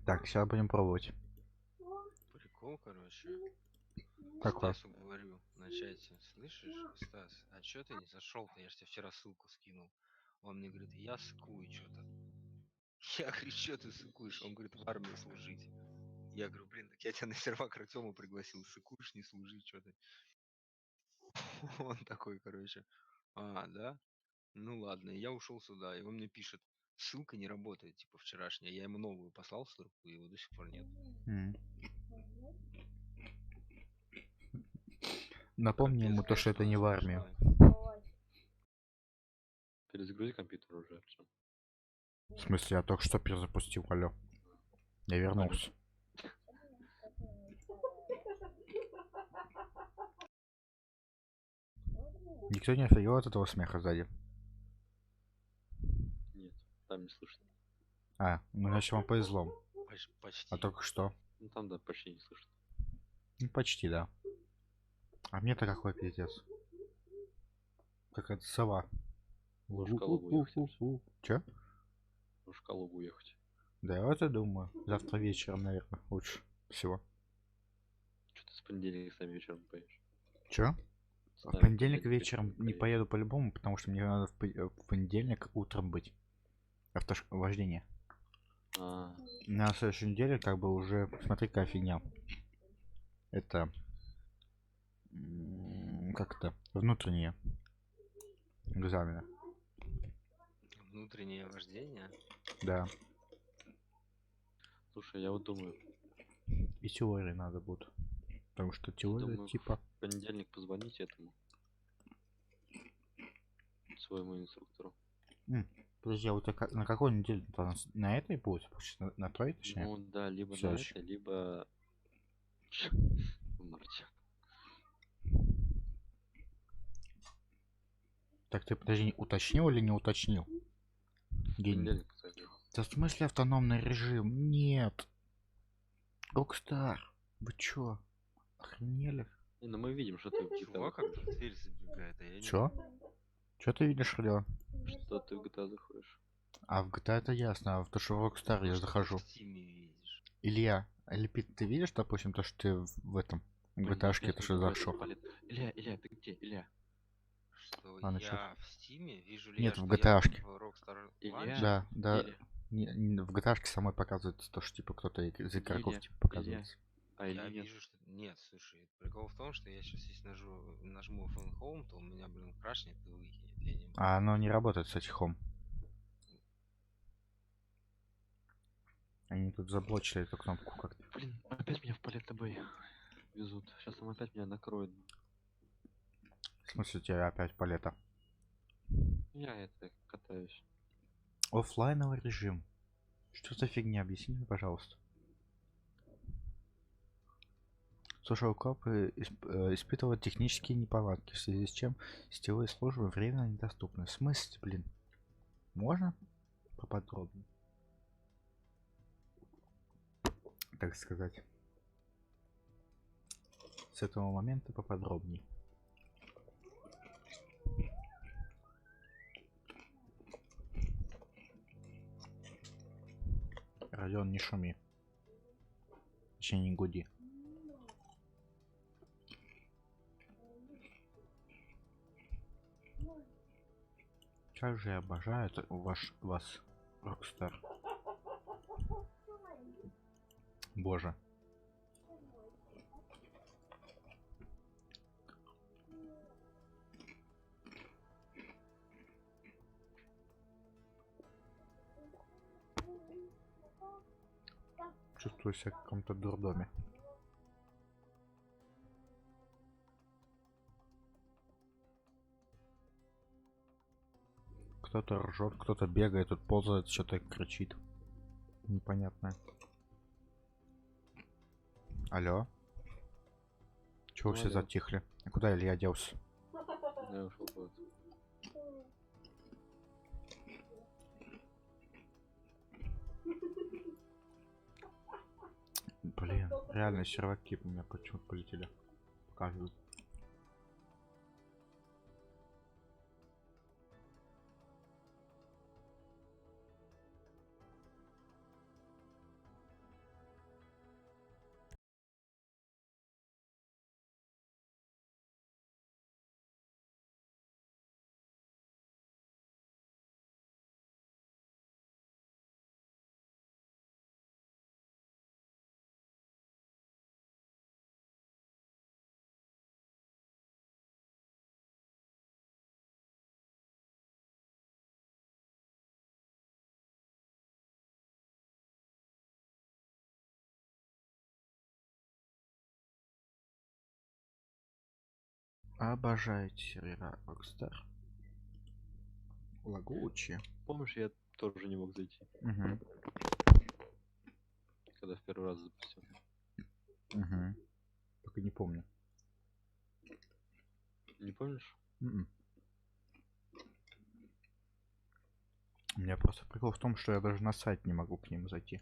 Так, сейчас будем пробовать. Прикол, короче. Какой? Стасу говорю на чате, слышишь, Стас, а чё ты не зашел-то? Я ж тебе вчера ссылку скинул. Он мне говорит, я сыкую что-то. Я говорю, что ты сыкуешь? Он говорит, в армию служить. Я говорю, блин, так я тебя на сервак Артема пригласил, сыкуешь, не служи, что ты. Он такой, короче, да? Ну ладно, и я ушел сюда, и он мне пишет, ссылка не работает, типа вчерашняя. Я ему новую послал ссылку, и его до сих пор нет. Напомни ему то, Капец, что это не в конечно, армию. смешной. Перезагрузи компьютер уже, Артём. В смысле, я только что перезапустил, алло. Я вернулся. Никто не офигел от этого смеха сзади? Нет, там не слышно. А, ну значит вам повезло. Почти. А только что. Ну там, да, почти не слышно. Ну, почти, да. А мне-то какой пиздец. Какая-то сова. Можешь в Калугу ехать. Чё? Можешь в Калугу ехать. Да, я вот и думаю. Завтра вечером, наверное, лучше всего. Что ты с понедельника сами вечером поедешь? Чё? В понедельник вечером не поеду по-любому, потому что мне надо в понедельник утром быть. Вождение. На следующей неделе как бы уже, смотри, какая фигня. Это как-то внутренние экзамены. Внутреннее вождение? Да. Слушай, я вот думаю. И теории надо будет. Потому что теория думаю, типа... в понедельник позвонить этому. Своему инструктору. Подожди, а вот на какой неделе? На этой будет? На той, точнее? Ну да, либо на этой, либо в марте. Так ты, подожди, уточнил или не уточнил? Гений. Да в смысле автономный режим? Нет. Rockstar. Вы чё? Охренели? Ну мы видим, что ты в GTA. Чувак как-то в дверь забегает, а я не... Чё? Чё ты видишь, Родион? Что ты в GTA заходишь? А в GTA это ясно, а в то, что в Rockstar я захожу. Илья, Липит, ты видишь, допустим, то, что ты в этом в GTA-шке, это что зашел? Илья, ты где? Илья. Что Ладно, я чё? в стиме? Вижу ли Нет, я, в что я GTA-шке. в Rockstar Илья. Да, да. Илья. В GTA-шке самой показывается то, что типа кто-то из игроков типа показывается. Я вижу, что... Нет, слушай, прикол в том, что я сейчас если нажму Phone Home, то у меня, блин, крашнет и выкинет. Я не могу. А оно не работает с этим. Они тут заблочили эту кнопку как-то. Блин, опять меня в Palette Bay везут. Сейчас там опять меня накроют. В смысле тебя опять палета? Я это катаюсь. Оффлайновый режим. Что за фигня? Объясни мне, пожалуйста. Social Cop испытывает технические неполадки, в связи с чем сетевые службы временно недоступны. В смысле, блин? Можно поподробнее? Так сказать. С этого момента поподробнее. Родион, не шуми. Точнее, не гуди. Как же я обожаю это вас, Rockstar. Боже. Чувствую себя в каком-то дурдоме. Кто-то ржет, кто-то бегает, тут ползает, что-то кричит. Непонятное. Алло? Чего все затихли? А куда Илья делся? Я ушел куда-то. Блин, реально серваки у меня почему-то полетели. Показывают. Обожаю сервера Rockstar. Лагучие. Помнишь, я тоже не мог зайти, Угу. когда в первый раз запустил. Угу. Только не помню. Не помнишь? М-м. У меня просто прикол в том, что я даже на сайт не могу к ним зайти.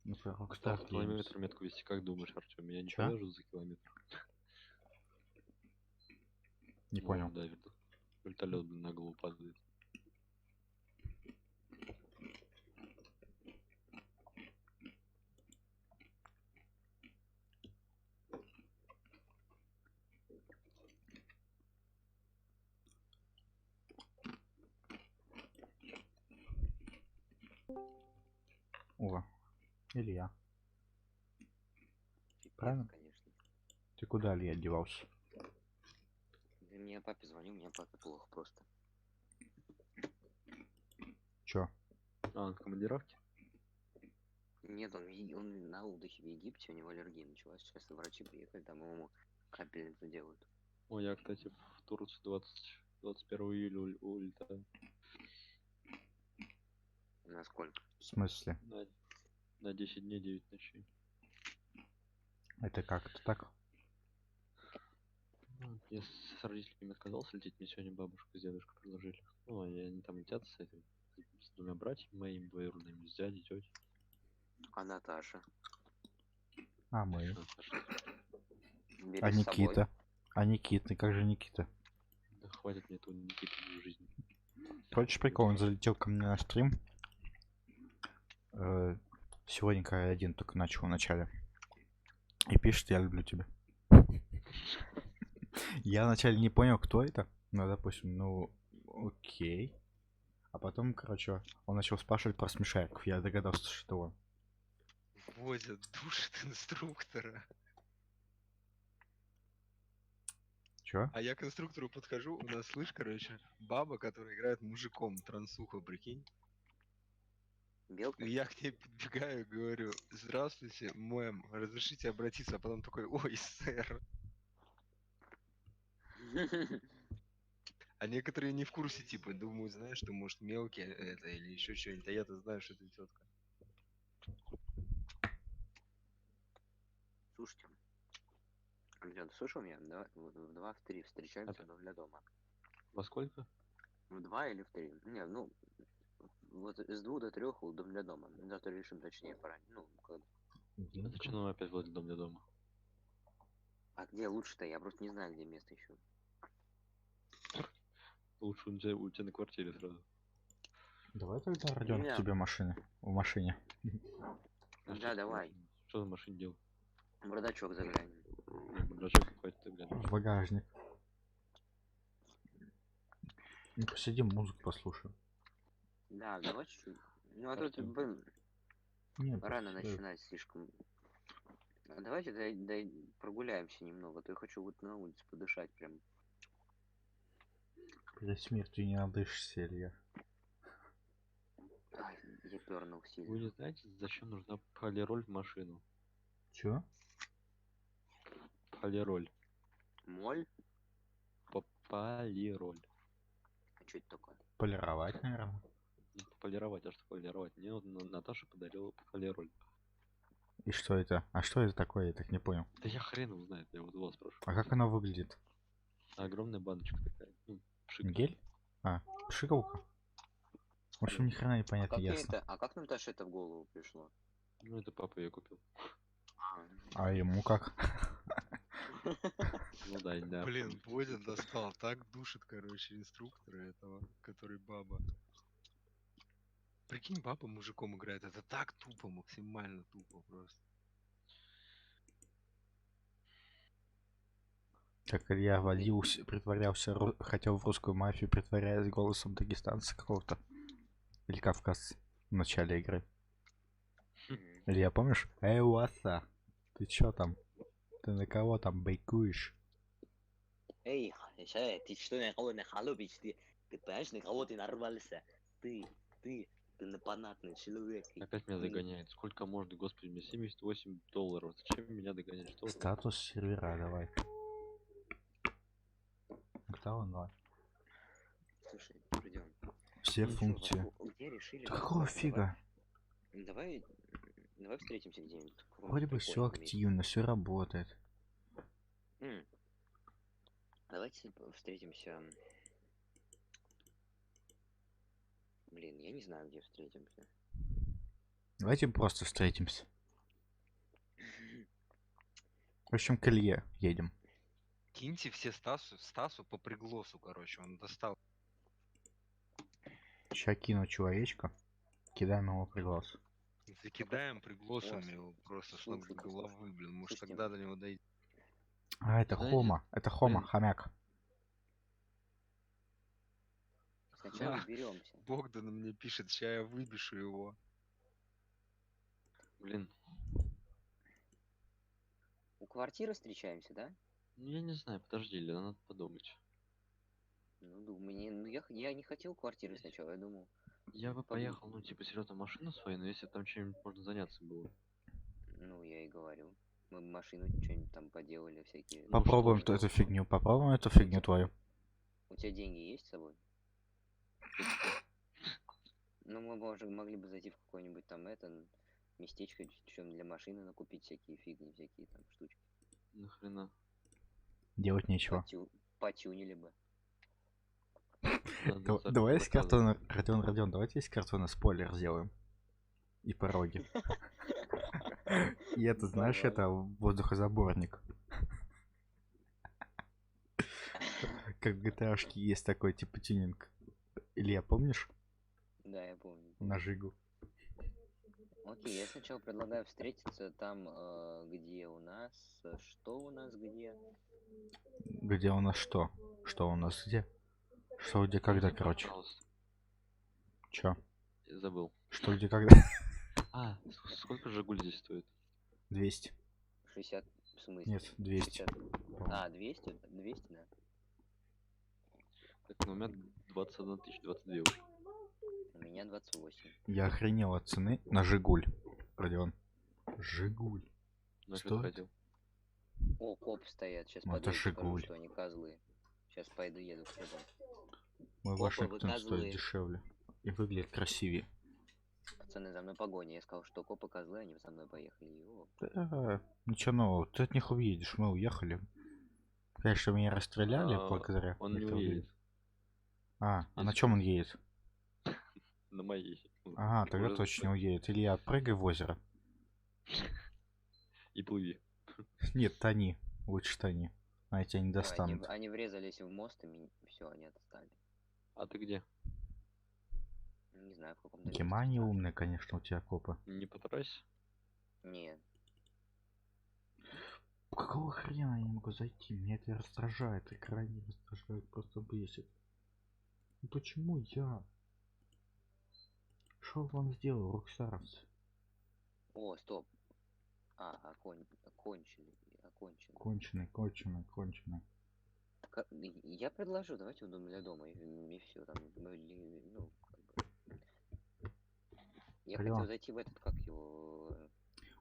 Ну, про Rockstar Games. Километр метку вести, как думаешь, Артем? Меня не Чё? повяжут за километр? Не понял. Да, вертолет на голову падает. О, Илья. Пипец, Правильно? конечно. Ты куда, Илья, одевался? Да мне папе звоню, мне папе плохо просто. Чё? А, в командировке? Нет, он на отдыхе в Египте, у него аллергия началась. Сейчас врачи приехали, там ему капельницу делают. Ой, я, кстати, в Турцию 21 июля улетаю. Насколько? В смысле? На 10 дней 9 ночей. Это как? Это так? Ну, я с родителями отказался лететь, мне сегодня бабушка с дедушкой предложили. Ну, они там летят с этим, с двумя братьями моими двоюродными, с дядей, тетей. А Наташа? А мы? Бери А с собой. Никита? А Никита? Как же Никита? Да хватит мне этого Никиты в жизни. Хочешь прикол? Он залетел ко мне на стрим. Сегодня один только начал в начале. И пишет: я люблю тебя. Я вначале не понял, кто это. Ну, допустим, ну, окей. А потом, короче, он начал спрашивать про смешариков. Я догадался, что он. Возят, душит инструктора. Чё? А я к инструктору подхожу, у нас, слышь, короче, баба, которая играет мужиком, трансуха, прикинь. Белка? И я к ней подбегаю и говорю: здравствуйте, мэм, разрешите обратиться, а потом такой: ой, сэр. А некоторые не в курсе, типа, думают, знаешь, что, может, мелкий это или еще что-нибудь, а я-то знаю, что это тетка. Слушайте. Антон, ты слышал меня? В 2, в 3 встречаемся для дома. Во сколько? В 2 или в 3? Не, ну, вот с 2 до 3 у дом для дома. Завтра решим точнее пора. Ну, когда. А зачем нам опять возле дом для дома? А где лучше-то? Я просто не знаю, где место еще. Лучше у тебя на квартире сразу. Давай тогда, Родион, к Не. тебе машины. В машине. А Да, что давай. Что за машине делать? Бардачок заглянем. Бардачок хватит глянуть. В багажник. Ну, посидим, музыку послушаем. Да, давай чуть-чуть. Ну, а тут, блин, Не, рано просто, начинать слишком. А давайте прогуляемся немного, а то я хочу вот на улице подышать прям. перед смертью не надышишься, Илья. Ай, я пернул сильно. Вы не знаете, зачем нужна полироль в машину? Чё? Полироль. Моль? Полироль. А что это такое? Полировать, наверное. Не полировать, а что полировать? Мне вот Наташа подарила полироль. И что это? А что это такое? Я так не понял. Да я хрен его знает, я вот у вас спрашиваю. А как она выглядит? Огромная баночка такая. Ну, пшик. Гель? А, пшикалка? В общем, ни хрена непонятно, Как ей ясно. это, а как Наташе это в голову пришло? Ну это папа ее купил. А ему как? Ну да, да. Блин, Бодя достал, так душит, короче, инструктора этого, который баба. Прикинь, баба мужиком играет, это так тупо, максимально тупо просто. Как Илья водился, притворялся, хотел в русскую мафию, притворяясь голосом дагестанца какого-то. Или кавказца в начале игры. Илья, помнишь? Эй, Уаса, ты чё там? Ты на кого там байкуешь? Эй, ты что, на кого нахалобишь? Ты понимаешь, на кого ты нарвался? Ты непонятный человек. Опять меня догоняет. Сколько может, господи, мне $78. Зачем меня догонять? Что это? Статус сервера, давай. Кто он, давай? Слушай, придем. Все функции. Где решили? Да какого фига? Давай встретимся где-нибудь. Вроде бы все активно, все работает. Давайте встретимся. Блин, я не знаю, где встретимся. Давайте просто встретимся. В общем, к Илье едем. Киньте все Стасу по пригласу, короче, он достал. Сейчас кину человечка. Кидаем его приглас. Закидаем пригласами Класс. его просто с ног до Слушай, головы, блин. Может слушайте, тогда до него дойти. А, это Знаете, Хома. Это Хома, блин. хомяк. Сначала Да. беремся. Богдан мне пишет, сейчас я выбешу его. Блин, У квартиры встречаемся, да? ну я не знаю, подожди, Лена, надо подумать. Я не хотел квартиры сначала, я думал. Я бы Поб- поехал, ну, типа, серьезно, машину свою, но если там чем-нибудь можно заняться было. Ну, я и говорю. Мы машину что-нибудь там поделали, всякие. Ну, Попробуем что, эту фигню. Попробуем эту фигню твою. У тебя деньги есть с собой? Ну, мы могли бы зайти в какое-нибудь там местечко, чем для машины накупить всякие фигни, всякие там штучки. Нахрена? Делать нечего. Потюнили бы. Надо Давай из заказывать. картона, Родион, давайте из картона спойлер сделаем. И пороги. И это, знаешь, Давай. это воздухозаборник. Как в GTA-шке есть такой типа тюнинг. Илья, помнишь? Да, я помню. На Жигу. Окей, я сначала предлагаю встретиться там, где у нас... Что у нас где? Где у нас что? Что у нас где? Что где когда, короче? Пожалуйста. Чё? Я забыл. Что где когда? А, сколько Жигуль здесь стоит? 200. 60, в смысле? Нет, 200. 60. А, 200? 200, да. Так, ну, у меня 21 тысяч, 22 уже. У меня 28. Я охренел от цены на Жигуль. Родион. Жигуль. На что Стоит? ты хотел? О, копы стоят. Сейчас Ну, пойду это и покажу, Жигуль. что они козлы. Сейчас пойду еду к копам. Мой Опа, вы Вашингтон стоит козлы. дешевле. И выглядит красивее. Пацаны, за мной погоня. Я сказал, что копы козлы, они за мной поехали. О, Да, ничего нового. Ты от них уедешь. Мы уехали. Конечно, меня расстреляли А, благодаря. Он не электровизору. уедет. А на Если чем он едет? На моей. Ага, тогда Уже точно уедет. Илья, прыгай в озеро. И плыви. Нет, тони. Лучше тони. А тебя не да, достанут. они врезались в мост, и все, они отстали. А ты где? Не знаю, в каком месте. Гемани умные, конечно, у тебя копы. Не потрась. Нет. Какого хрена я не могу зайти? Меня это раздражает, и крайне раздражает, просто бесит. Ну почему я? Что вам сделал, роксаровцы? О, стоп. Окончили. Конченый. Я предложу, давайте у дома для дома, и все там. Ну, как бы. Я Алло. хотел зайти в этот, как его...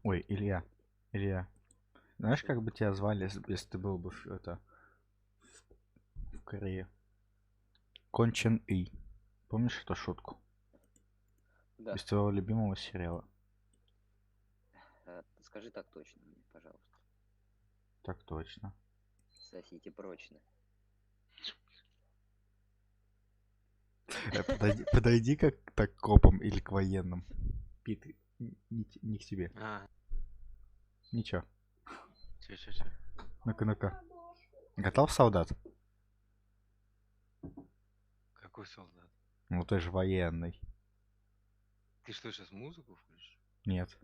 Ой, Илья. Знаешь, как бы тебя звали, если ты был бы в Корее? Кончен И. Помнишь эту шутку? Да, Из твоего любимого сериала. скажи так точно мне, пожалуйста. Так точно. Сосите прочно. Подойди как так к копам или к военным. Пит, не к тебе. Ничего. Че. Ну-ка. Готов, солдат? Какой солдат? Ну ты же военный. Ты что, сейчас музыку включишь? Нет.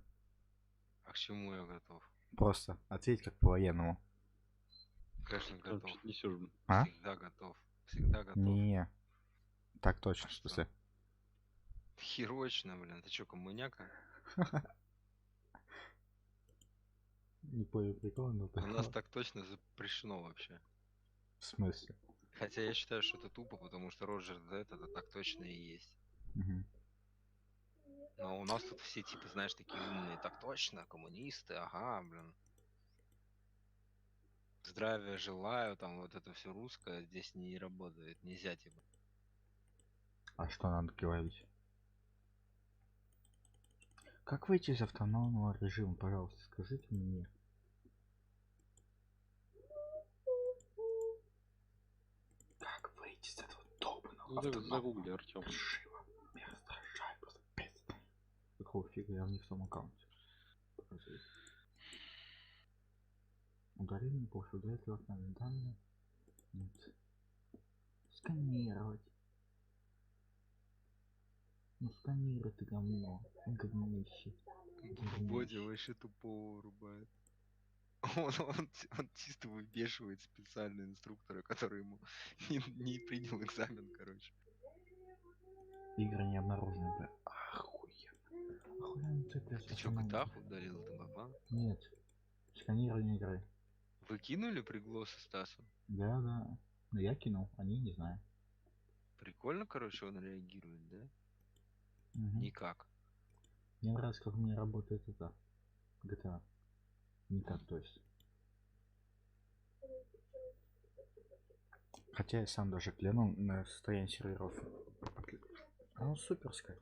А к чему я готов? Просто ответь как по-военному. Конечно, Там готов. что-то несешь, блин. А? Всегда готов. Всегда готов. Не. Так точно, А в что? смысле. Херочно, блин. Ты чё, коммуняка? Не понял прикол, но У нас прикол. так точно запрещено вообще. В смысле? Хотя я считаю, что это тупо, потому что Роджер Дэд это так точно и есть. Мгм. Но у нас тут все типа, знаешь, такие умные. Так точно, коммунисты, ага, блин. Здравия желаю, там вот это все русское здесь не работает. Нельзя типа. А что надо говорить? Как выйти из автономного режима, пожалуйста, скажите мне. Как выйти из этого долбанного Ну, автономного загугли, Артем. режима? Меня раздражает просто пиздец. Какого фига я не в том аккаунте? Покажи. Удаление после удалить локальные данные. Нет. Сканировать. Ну сканируй ты говно. Говнище. Боди вообще тупого рубает. Он чисто выбешивает специально инструктора, который ему не принял экзамен, короче. Игры не обнаружены, бля. Охуенно. Охуенно ты, блядь, Ты чё, автономный. GTA удалил, ты баба? Нет. Сканирование игры. Вы кинули пригласы Стасу? Да, да. Ну я кинул, они не знаю. Прикольно, короче, он реагирует, да? Мгм. Никак. Мне нравится, как у меня работает это. GTA. Никак, то есть. Хотя я сам даже глянул на состояние серверов. Оно суперское.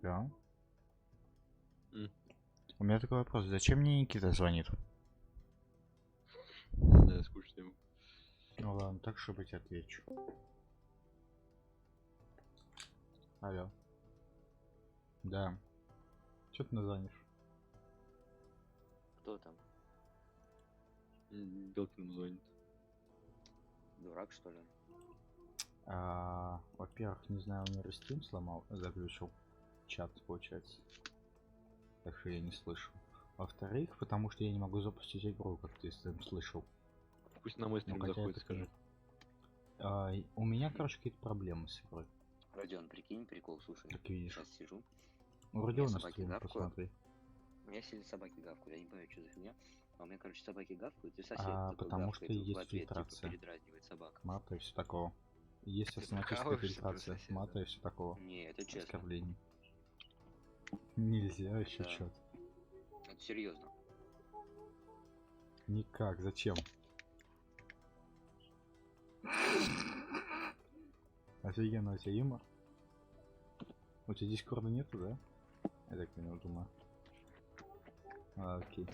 Да. М. У меня такой вопрос. Зачем мне Никита звонит? Не знаю, скучно ему. Ну ладно, так чтобы я отвечу. Алло. Да. Че ты назвонишь? Кто там? Белкин звонит. Дурак, что ли? Во-первых, не знаю, у меня Steam сломал, заглючил чат, получается. Так что я не слышу. Во-вторых, потому что я не могу запустить игру, как ты слышал. Пусть на мой Ну, стрим хотя заходит, это скажи. у меня, короче, какие-то проблемы с игрой. Родион, прикинь, прикол, слушай. Как видишь. Сейчас сижу. У Родиона собаки стрим, гавкают. посмотри. У меня сидят собаки гавкают, я не понимаю, что за фигня. А у меня, короче, собаки гавкают, и сосед такой Потому гавкает, что и есть в ответ, типа, фильтрация. передразнивает собак. Мата и все такого. Есть Ты автоматическая прикалываешься про фильтрация. соседа? Мата и все такого. Не, это честно. Оскорблений. Нельзя еще Да. что-то. Это серьезно. Никак, зачем? Офигенно, у тебя юмор. У тебя дискорда нету, да? Я так не думаю. Окей.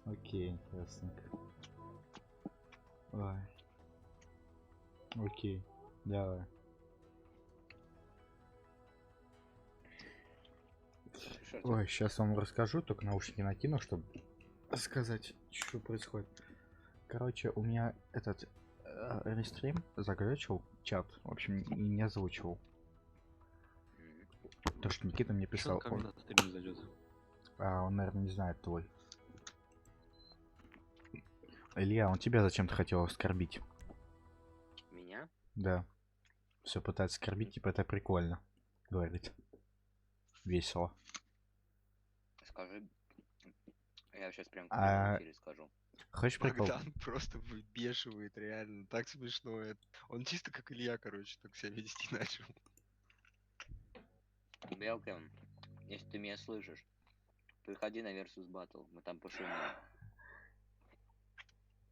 Окей, ясненько. Ой. Окей, давай. Что Ой, сейчас вам расскажу, только наушники накину, чтобы сказать, что происходит. Короче, у меня этот рестрим заглючил чат, в общем, не озвучивал. То, что Никита мне Чё писал, он ко мне на стрим не зайдет? он, наверное, не знает твой. Илья, он тебя зачем-то хотел оскорбить. Меня? Да. Все пытается оскорбить, типа это прикольно. Говорит. Весело. Скажи. Я сейчас прям в прямом эфире скажу. Хочешь прикол? Богдан просто выбешивает, реально. Так смешно это. Он чисто как Илья, короче, так себя вести начал. Белкин, если ты меня слышишь, Приходи на Versus Battle, мы там пошумим.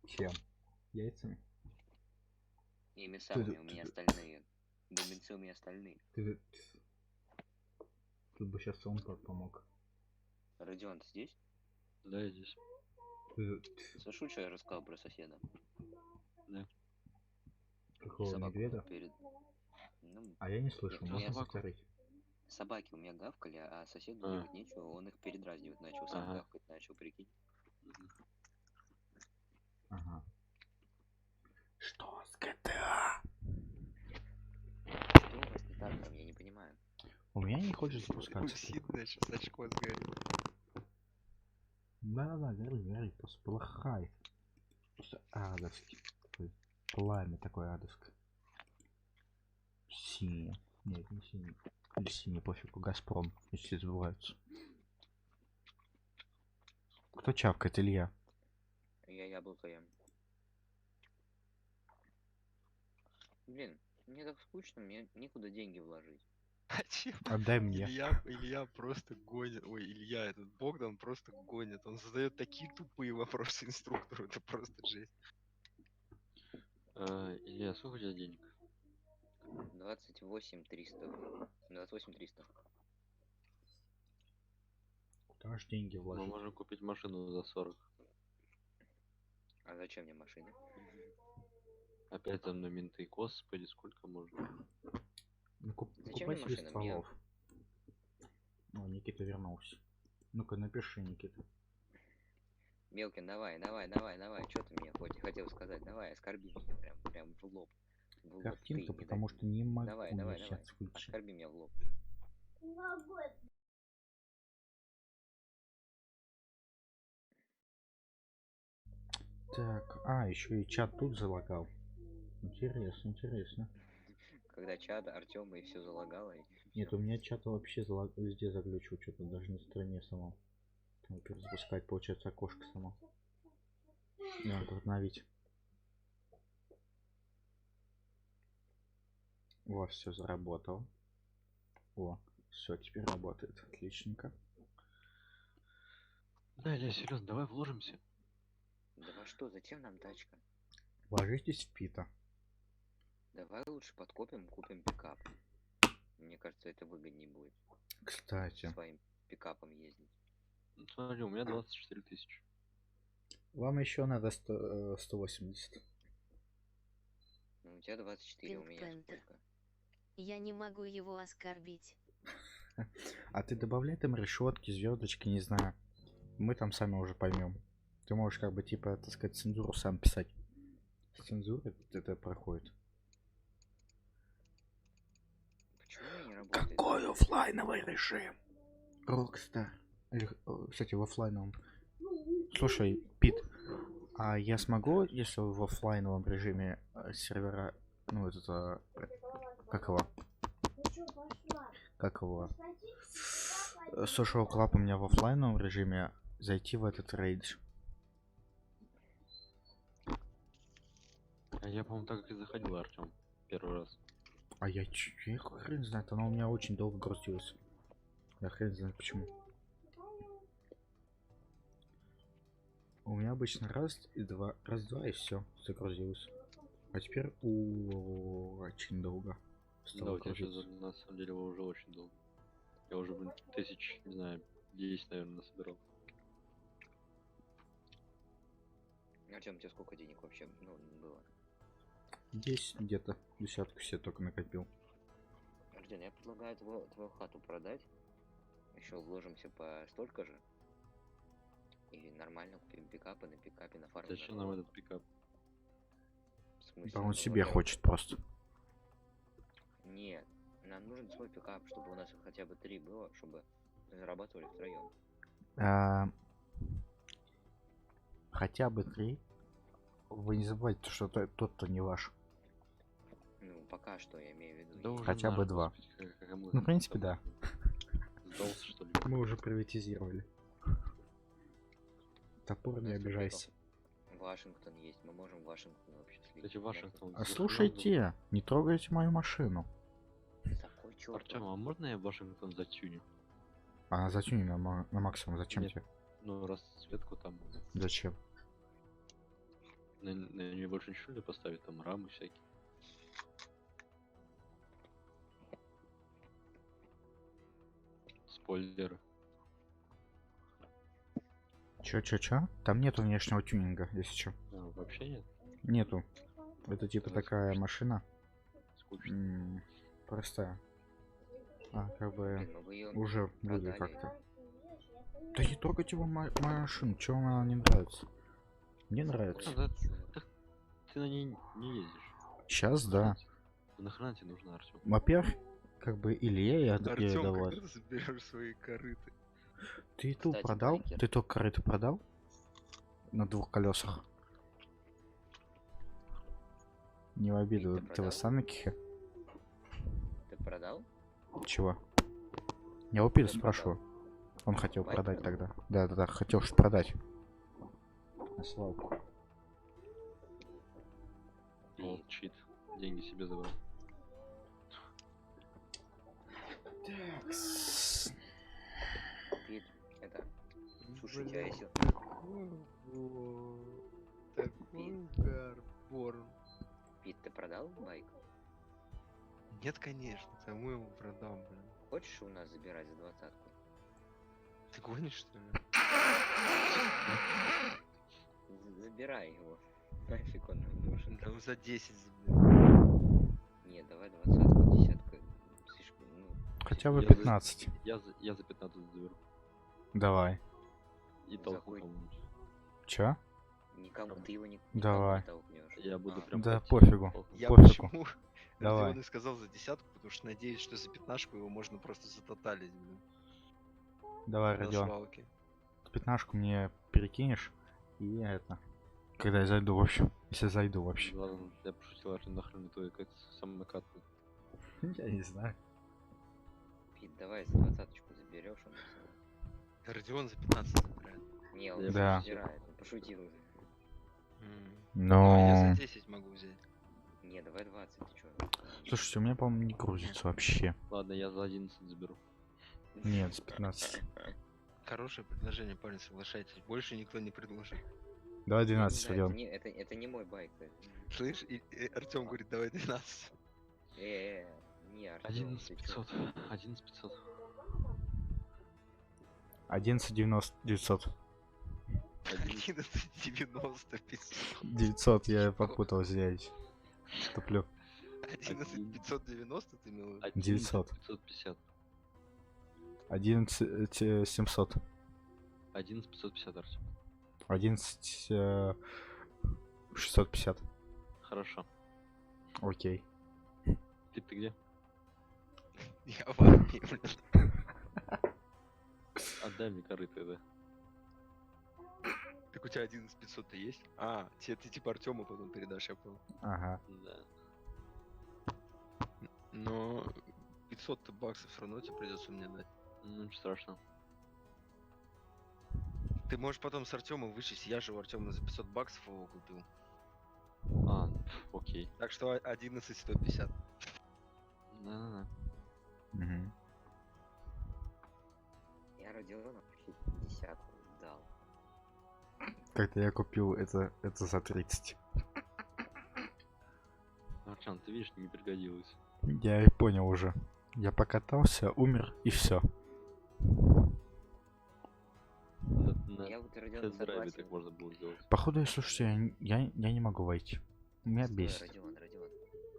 Чем? Яйцами? Ими самыми, у меня остальные. Бубенцы у меня остальные. Ты... Тут бы сейчас он помог. Родион, ты здесь? Да, я здесь. Слышу, что я рассказал про соседа. Да. Какого Собаку медведя? Ну, А я не слышу, я можно собаку. повторить. собаки у меня гавкали, а соседу А. делать нечего, он их передразнивать начал, сам Ага. гавкать начал, прикинь. Ага. Что с GTA? Что у вас не так там, я не понимаю. У меня не хочет запускаться. Усидно сейчас очко сгорит. Да-да, гори, просто плохая. Просто адовский. Такой пламя такое адовское. Синее. Нет, не синее. Или синий, пофигу, Газпром, если забываются. Кто чавкает, Илья? Я яблоко ем. Блин, мне так скучно, мне некуда деньги вложить. А чем? Отдай мне. Илья просто гонит. Ой, Илья, этот Богдан просто гонит. Он задает такие тупые вопросы инструктору, это просто жесть. Илья, сколько у тебя денег? 28 300. 28 300. Куда ж деньги Мы вложить? можем купить машину за 40. А зачем мне машина? Опять там на менты, господи, сколько можно? Ну, Зачем покупай мне себе машина? стволов. О, Никита вернулся. Ну-ка, напиши, Никита. Мелкин, давай. Что ты мне хотел сказать? Давай, оскорби меня прям в лоб. В лоб. Картинка, Ты не потому что не могу Давай. сейчас включить. Оскорби меня в лоб. Так, еще и чат тут залагал. Интересно. Когда чат, Артема и все залагало. И Нет, всё. у меня чат вообще везде заглючил, что-то даже на стране самом. Там перезапускать, получается, окошко само. Надо обновить. У вас все заработало. О, все теперь работает. Отличненько. Да, Илья, серьезно, давай вложимся. Да во что, зачем нам тачка? Ложитесь в пита. Давай лучше подкопим, купим пикап. Мне кажется, это выгоднее будет. Кстати, Своим пикапом ездить. Ну, смотри, у меня 24 тысячи. вам еще надо 180. Ну, у тебя 24, у Pink меня Panther. сколько? Я не могу его оскорбить. А ты добавляй там решетки, звездочки, не знаю. Мы там сами уже поймем. Ты можешь как бы типа, так сказать, цензуру сам писать. С цензурой это проходит. Почему я не работаю? Какой оффлайновый режим? Rockstar. Кстати, в оффлайновом. Слушай, Пит, а я смогу, если в оффлайновом режиме сервера, ну это, как его, Social Club у меня в оффлайновом режиме, зайти в этот рейдж? А я, по-моему, так и заходил, Артем, первый раз. А я хрен знает, оно у меня очень долго грузилось. Я хрен знает почему. У меня обычно раз, два и все загрузилось. А теперь очень долго. Да, у тебя сейчас на самом деле уже очень долго. Я уже, блин, тысяч, не знаю, 10, наверное, насобирал. Артем, у тебя сколько денег вообще было? 10 где-то, десятку себе только накопил. Артем, я предлагаю твою хату продать. Еще вложимся по столько же. И нормально купим пикапы, на пикапе на фарме. Зачем нам этот пикап? В смысле? Да он Ну, себе во-первых, хочет просто. Нет, нам нужен свой пикап, чтобы у нас их хотя бы 3 было, чтобы мы зарабатывали втроем. Хотя бы 3. Вы не забывайте, что тот-то не ваш. Ну, пока что я имею в виду. Да есть. уже Хотя бы наш, 2. господи, кому Ну, в это принципе, там да. Сдался, что ли? Мы уже приватизировали. Топор, не У нас тут обижайся. Вашингтон есть, мы можем в Вашингтон вообще слить. Кстати, Вашингтон. А слушайте, не трогайте мою машину. Такой чёрт. Артем, а можно я Вашингтон затюню? А затюни на максимум, зачем Нет. тебе? Ну, расцветку там. Зачем? На нее больше ничего не поставить, там рамы всякие. Спойлеры. Чё? Там нету внешнего тюнинга, если чё. Вообще нет. Нету. Это типа Тогда такая скучно. машина. Скучно. Простая. Как бы Блин, мы бы её уже люди продали. как-то. Да не трогайте его машину, чего вам она не нравится? Мне нравится. А, да, ты на ней не ездишь. Сейчас да. Нахрена тебе нужно, Артем? Во-первых, как бы Илья я Артём, давал. когда ты заберешь свои корыты? Ты ту Кстати, продал? байкер. Ты только корыто продал? На 2 колесах. Не в обиду, Ты ты продал? сами кихи. Ты продал? Чего? Я у Пита Ты спрашиваю. Он хотел Байк продать продал? тогда. Да, хотел что продать. На свалку. Вот, чит. Деньги себе забрал. Пит, это... Слушайте, а если... Такой гарборн. Пит, ты продал байк? Нет, конечно, кому его продам, блин? Хочешь у нас забирать за 20-ку? Ты гонишь, что ли? Забирай его. Нафиг он нам нужен. Да за 10 заберу. Не, давай 20-ку, 10-ку. Слишком, ну... Хотя бы Я за- 15. Я за 15 заберу. Давай. И За толкну хуй. кому-нибудь. Чё? Никому, ты его никому Давай. не толкнешь. Я буду А, прям... Да хотеть пофигу. толкнуть. Я Пофигу. почему Давай. Родион и сказал за 10-ку, потому что надеюсь, что за 15-ку его можно просто затоталить, блин, Давай, на Родион. свалке. 15 мне перекинешь. И это. Когда я зайду, в общем. Если зайду вообще. Ладно, я пошутил, Артем, нахрен твой как самокат. Я не знаю. Пит, давай за 20-ку заберешь у нас. Родион за 15 забирает. Не, Да он я Да. забирает, он пошутил уже. Ну, а я Но... за 10 могу взять. Не, давай 20, ты чё? Слушайте, у меня, по-моему, не грузится вообще. Ладно, я за 11 заберу. Нет, с 15. Хорошее предложение, парень, соглашайтесь. Больше никто не предложит. Давай Я не 12 знаю, Родион. это не мой байк. Слышь, и Артем говорит, давай 12. Не, Артём, 11 ты чё? 500. 11 500. 11 90 900. 11,90 500. 900, я попутал здесь. Туплю. 11,590 ты имел в виду? 900. 550. 11 700. 11 550, Артем. 11 650. Хорошо. Окей. Ты где? Я в армии, блин. Отдай мне корыто, да. Так у тебя 11,500-то есть? А, тебе ты типа Артему потом передашь, я понял. Ага. Да. Но 500 баксов все равно тебе придется мне дать. Ну, ничего страшного. Ты можешь потом с Артемом вычесть, я же у Артема за 500 баксов его купил. А, окей. Так что 11,150. Да-да-да. Мгм. Я Родиону почти 50-ку дал. Как-то я купил это за 30. Артем, ты видишь, не пригодилось. Я и понял уже. Я покатался, умер и все. Я вот Родион тест-драйве согласен. так можно было сделать. Походу, слушайте, я не могу войти. Меня Стой, бесит. Родион.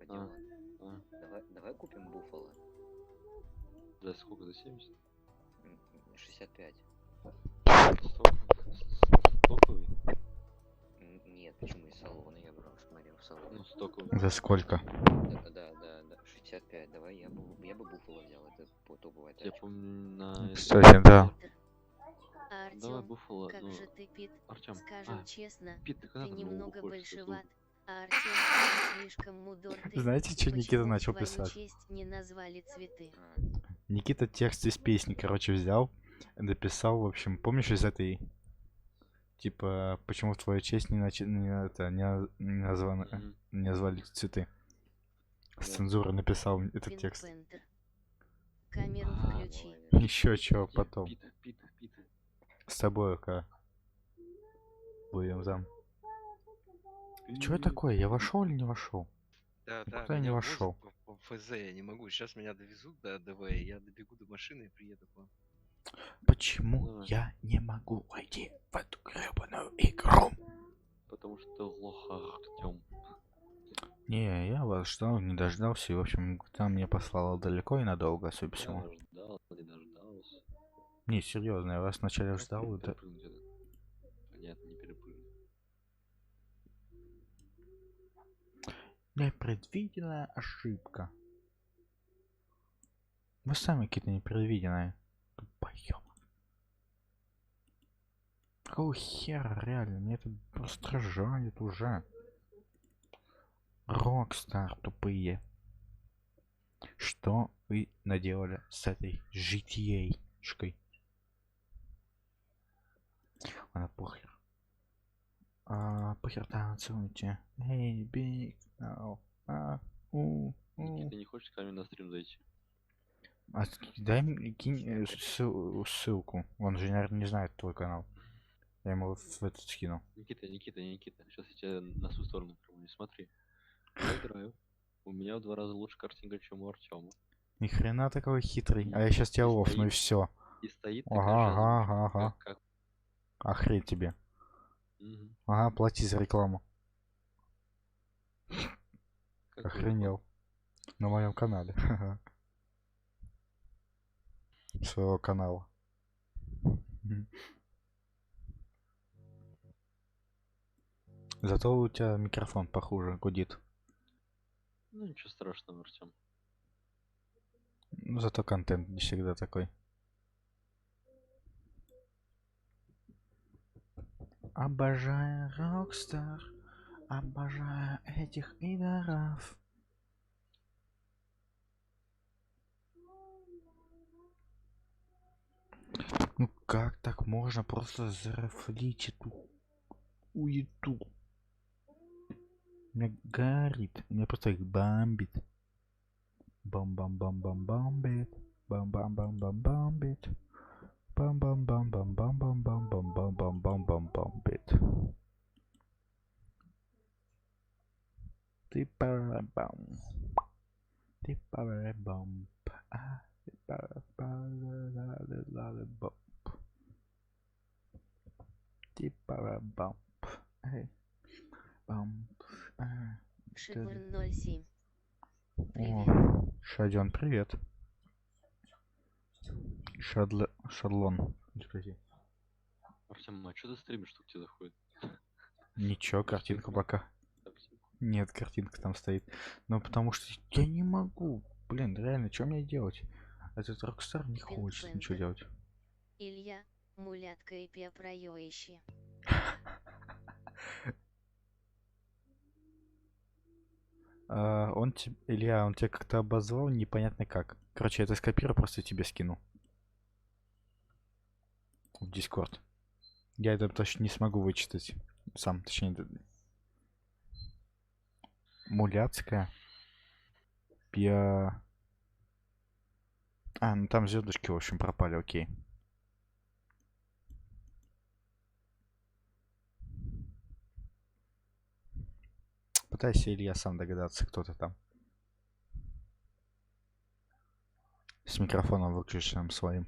А. Давай купим буфало. За сколько? За 70? 65. Стоковый? Нет, почему из салона я брал, смотрел в салоне. Ну, стоковый. За сколько? Да, 65. Давай, я бы буфало взял, это топовая Я тачка. помню на... Кстати, да. Давай Артём, буфало, как ну... же ты, Пит? Артем, Скажем честно, Пит, ты когда ты там его немного уходишь, что большеват, а Артём слишком мудр. Ты. Знаете, что Почему Никита в начал твою писать? честь не назвали цветы? Никита текст из песни, короче, взял, написал, в общем, помнишь из этой, типа, почему в твою честь не назвали цветы? С Да. цензурой написал этот Пинк текст. Пантер. Камеру А, включи. молодец. Еще чего Я потом. Пита. С тобой пока будем там. Что такое? Я вошел или не вошел? Да, да, Куда я не меня вошел? возят по ФЗ, я не могу. Сейчас меня довезут до ДВ, и я добегу до машины и приеду к вам. Почему Давай. я не могу войти в эту гребаную игру? Потому что ты лох, Артём. Не, я вас ждал, не дождался, и, в общем, там меня послало далеко и надолго, судя по Я всему. вас ждал, не дождался. Не, серьезно, я вас вначале Как ждал, и да- перепрыгнуть это? Понятно, не перепрыгнуть. непредвиденная ошибка. Вы сами какие-то непредвиденные. Тупоёбы. Какого хера, реально, меня это раздражает уже. Рокстар тупые. Что вы наделали с этой GTA-шкой? Она похер. Похер танцуйте. Эй, биг, ау, Никита, не хочешь с нами на стрим зайти? Дай мне кинь ссылку. Он же, наверное, не знает твой канал. Я ему в этот скину. Никита. Сейчас я тебя на свою сторону провожу. Смотри. Я играю. У меня в 2 раза лучше картинка, чем у Артема. Ни хрена такой хитрый. А я сейчас тебя И лофну и стоит. все. И стоит Ага, такая ага, жаза, ага. как... Охренеть тебе. Мгм. Ага, плати за рекламу. Как Охренел. На моем канале. Своего канала. Мгм. Зато у тебя микрофон похуже гудит. Ну ничего страшного, Артем. Ну, зато контент не всегда такой. Обожаю Rockstar. Обожаю этих идоров. Ну как так можно просто зарафлить эту уету? Меня горит. Меня просто их бомбит. Бам-бам-бам-бам-бомбит. Бам-бам-бам-бам-бомбит. Бам-бам-бам-бам-бам-бам-бам-бам-бам-бомбит. Ты парабам. Ты парабам. Ты парабам. Ты парабам. Эй. Бам. Шибурн 07. О, Привет. Шаден, привет. Шадлон. Подожди. Артем, а что ты стримишь, что к тебе заходит? Ничего, картинка пока. Совсем. Нет, картинка там стоит. Ну потому что я не могу. Блин, реально, что мне делать? Этот Rockstar не хочет ничего делать. Илья, мулятка и пепроёище. Илья, он тебя как-то обозвал, непонятно как. Короче, я это скопирую, просто тебе скину. В Discord. Я это точно не смогу вычитать. Сам, точнее. Муляцкая. Ну там звездочки, в общем, пропали, окей. Пытайся, Илья, сам догадаться, кто ты там. С микрофоном выключенным своим.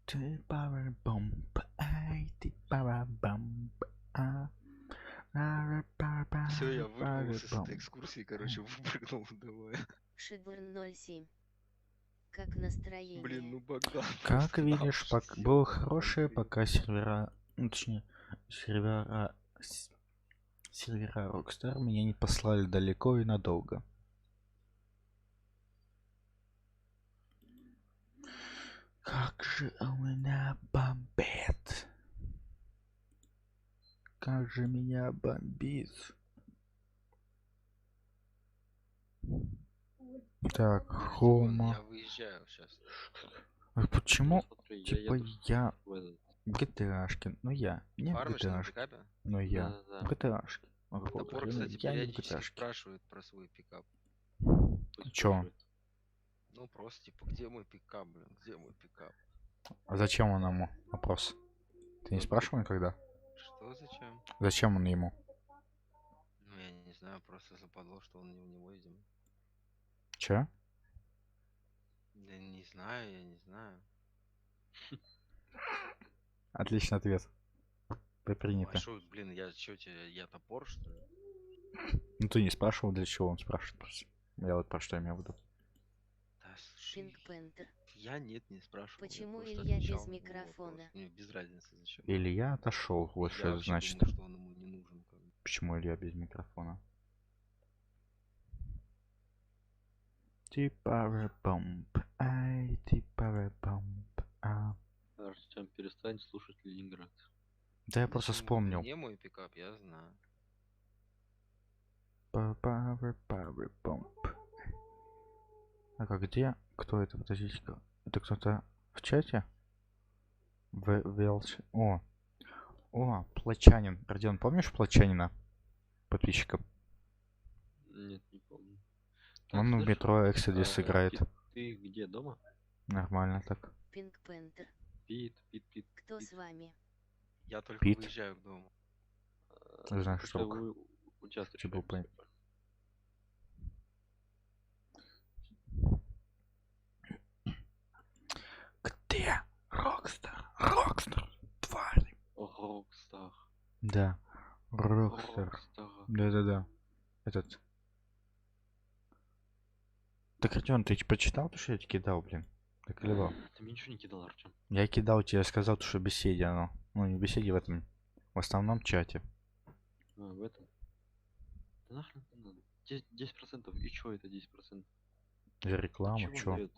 Ты парабомб, ай, ты парабомб, Все, я вырвался с этой экскурсии, короче, выпрыгнул давай. Шибурн 07. Как настроение? Блин, ну Богдан. Как просто видишь, напрочь съел было там хорошее, конкретно. пока сервера, ну, точнее, сервера Rockstar меня не послали далеко и надолго. Как же у меня бомбит. Как же меня бомбит. Так, Вон, Хома. я выезжаю сейчас. А почему? Смотри, Типа еду я в этот. в GTA-шке, но я не в Фармишь на GTA-шке, пикапе? но я Да-да-да. в GTA-шке. А какого Топор, хрена кстати, я не в периодически GTA-шке? спрашивает про свой пикап. Пусть Чё? спрашивает. Ну просто типа, где мой пикап, блин, где мой пикап? А зачем он ему? Вопрос. Ты не Ну, спрашивал никогда? Что зачем? Зачем он ему? Ну я не знаю, просто западло, что он не у него, видимо. Че? Да не знаю, я не знаю. Отличный ответ. Ну, Принято. а шо, блин, я чё тебе, я топор, что ли? Ну ты не спрашивал, для чего он спрашивает просто. Я вот про что имел в виду. Да слушай, Пинк Пантер. я нет, не спрашивал. я Почему просто Илья отвечал без на его вопрос. микрофона? Мне без разницы, зачем. Илья отошел. Вот Я что это вообще значит. думаю, что он ему не нужен. Как бы. Почему Илья без микрофона? Типа бомб. Ай, типа бомб. А. Артем, перестань слушать Ленинград. Да я просто Зачем вспомнил. мне мой пикап, я знаю. Power bomb. А где? Кто это? Подождите-ка. Это кто-то в чате? О, Плачанин. Родион, помнишь Плачанина? Подписчика. Нет, не помню. Он в слышь, метро Exodus играет. Ты где, дома? Нормально так. Пинк Пантер. Пит. Кто с вами? Я только Пит? выезжаю к дому. Не знаю, Просто что. вы участвуете. Что был понятно. Где? Рокстар. Рокстар. Тварь. Рокстар. Да. Рокстар. Да. Этот. Так, Артём, ты почитал то, что я тебе кидал, блин? Так или Ты мне ничего не кидал, Артем. Я кидал тебе, сказал, что в беседе оно. Ну, не в беседе, в этом. В основном чате. В этом. Да нахрен это надо? 10%. И чё это 10%? За рекламу, Чего чё? дает?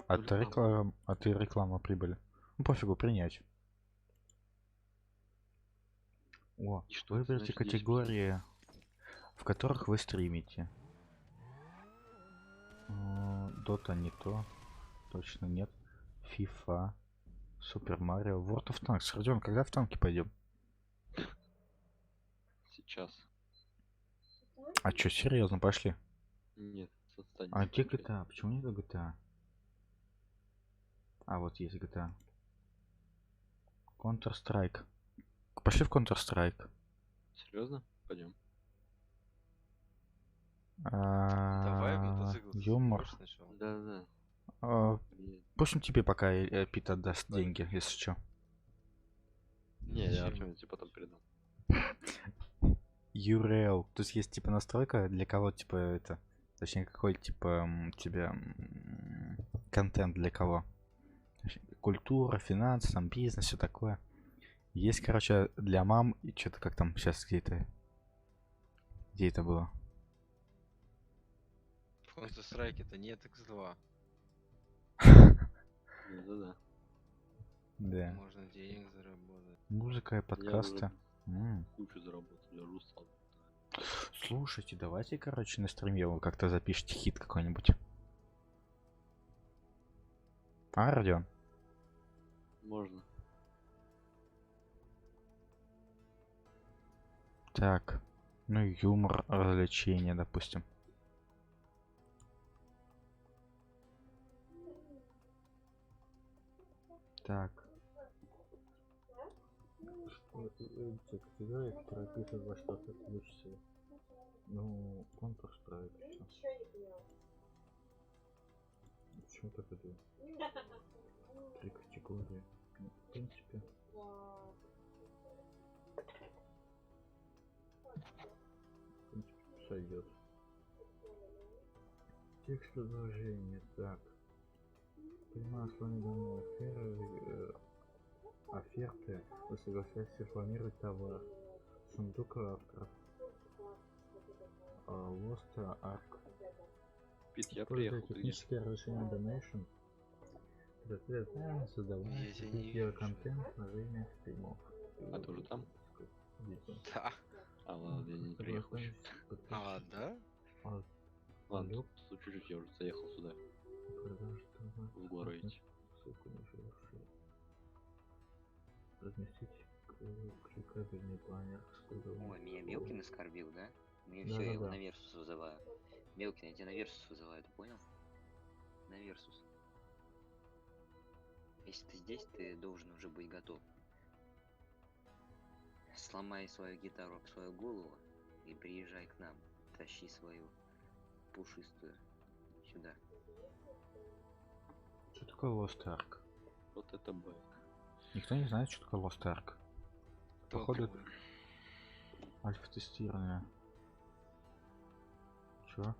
От рекламы, от реклама прибыли. Ну, пофигу, принять. О, И что это выберите значит 10%? категории, в которых вы стримите. Дота не то. Точно нет. FIFA. Супер Марио. World of Tanks. Родион, когда в танки пойдем? Сейчас. А чё, серьезно, пошли? Нет, отстань. А где GTA? Почему нет GTA? А, вот есть GTA. Counter-Strike. Пошли в Counter-Strike. Серьезно? Пойдем. Давай в мотоцикл. Юмор. Сначала. Да. Пусть он тебе пока Пит отдаст деньги, если что. Не, я Зачем? Артему тебе потом передам. URL. То есть есть типа настройка, для кого типа это. Точнее, какой типа тебе контент для кого. Культура, финансы, там бизнес, все такое. Есть, короче, для мам и что-то как там сейчас где-то. Где это было? В Counter-Strike это нет X2. Да. Да. Можно денег заработать. Музыка и подкасты. Кучу заработал, я уже устал. Слушайте, давайте, короче, на стриме вы как-то запишите хит какой-нибудь. А, Родион? Можно. Так. Ну, юмор, развлечения, допустим. Так. Категория, которая пишет во что ты включишься. Ну, Counter-Strike. Почему так это? 3 категории. Ну, в принципе. Сойдет. Текст предложения. Так. Прямая с вами данные оферты. Вы соглашаетесь рекламировать товар. Сундук авторов. Lost Ark. Пит, я приехал. Техническое разрешение Donation. Создавание видеоконтент на время стримов. А ты уже там? Да. А ладно, я не приехал еще. А, да? Ладно, тут чуть-чуть я уже заехал сюда. В гору идти. Разместить кликабельный планер. Ой, меня Мелкин оскорбил, да? Ну и Да, все, да, я его да. на Версус вызываю. Мелкин, я тебя на Версус вызываю, ты понял? На на версус. Если ты здесь, ты должен уже быть готов. Сломай свою гитару об свою голову и приезжай к нам. Тащи свою пушистую сюда. Что такое Lost Ark? Вот это байк. Никто не знает, что такое Lost Ark. Походу, Толковый. альфа-тестирование. Чё?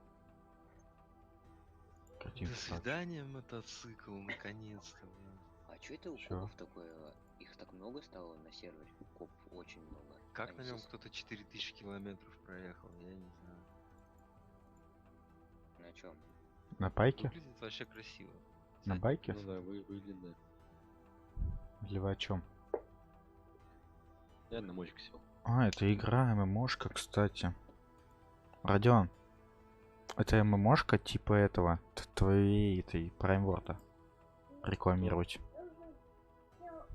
Картинка До так. свидания, мотоцикл, наконец-то, блин. А чё это у Чё? копов такое? Их так много стало на сервере? Копов очень много. Как Они на нем здесь- кто-то 4000 километров проехал, я не знаю. На чем? На байке? Выглядит вообще красиво. На Кстати, байке? Ну да, выглядит, да. Или вы о чем? Я на мочку сел. А, это игра ММОшка, кстати. Родион, это ММОшка типа этого, твоей этой Prime World рекламировать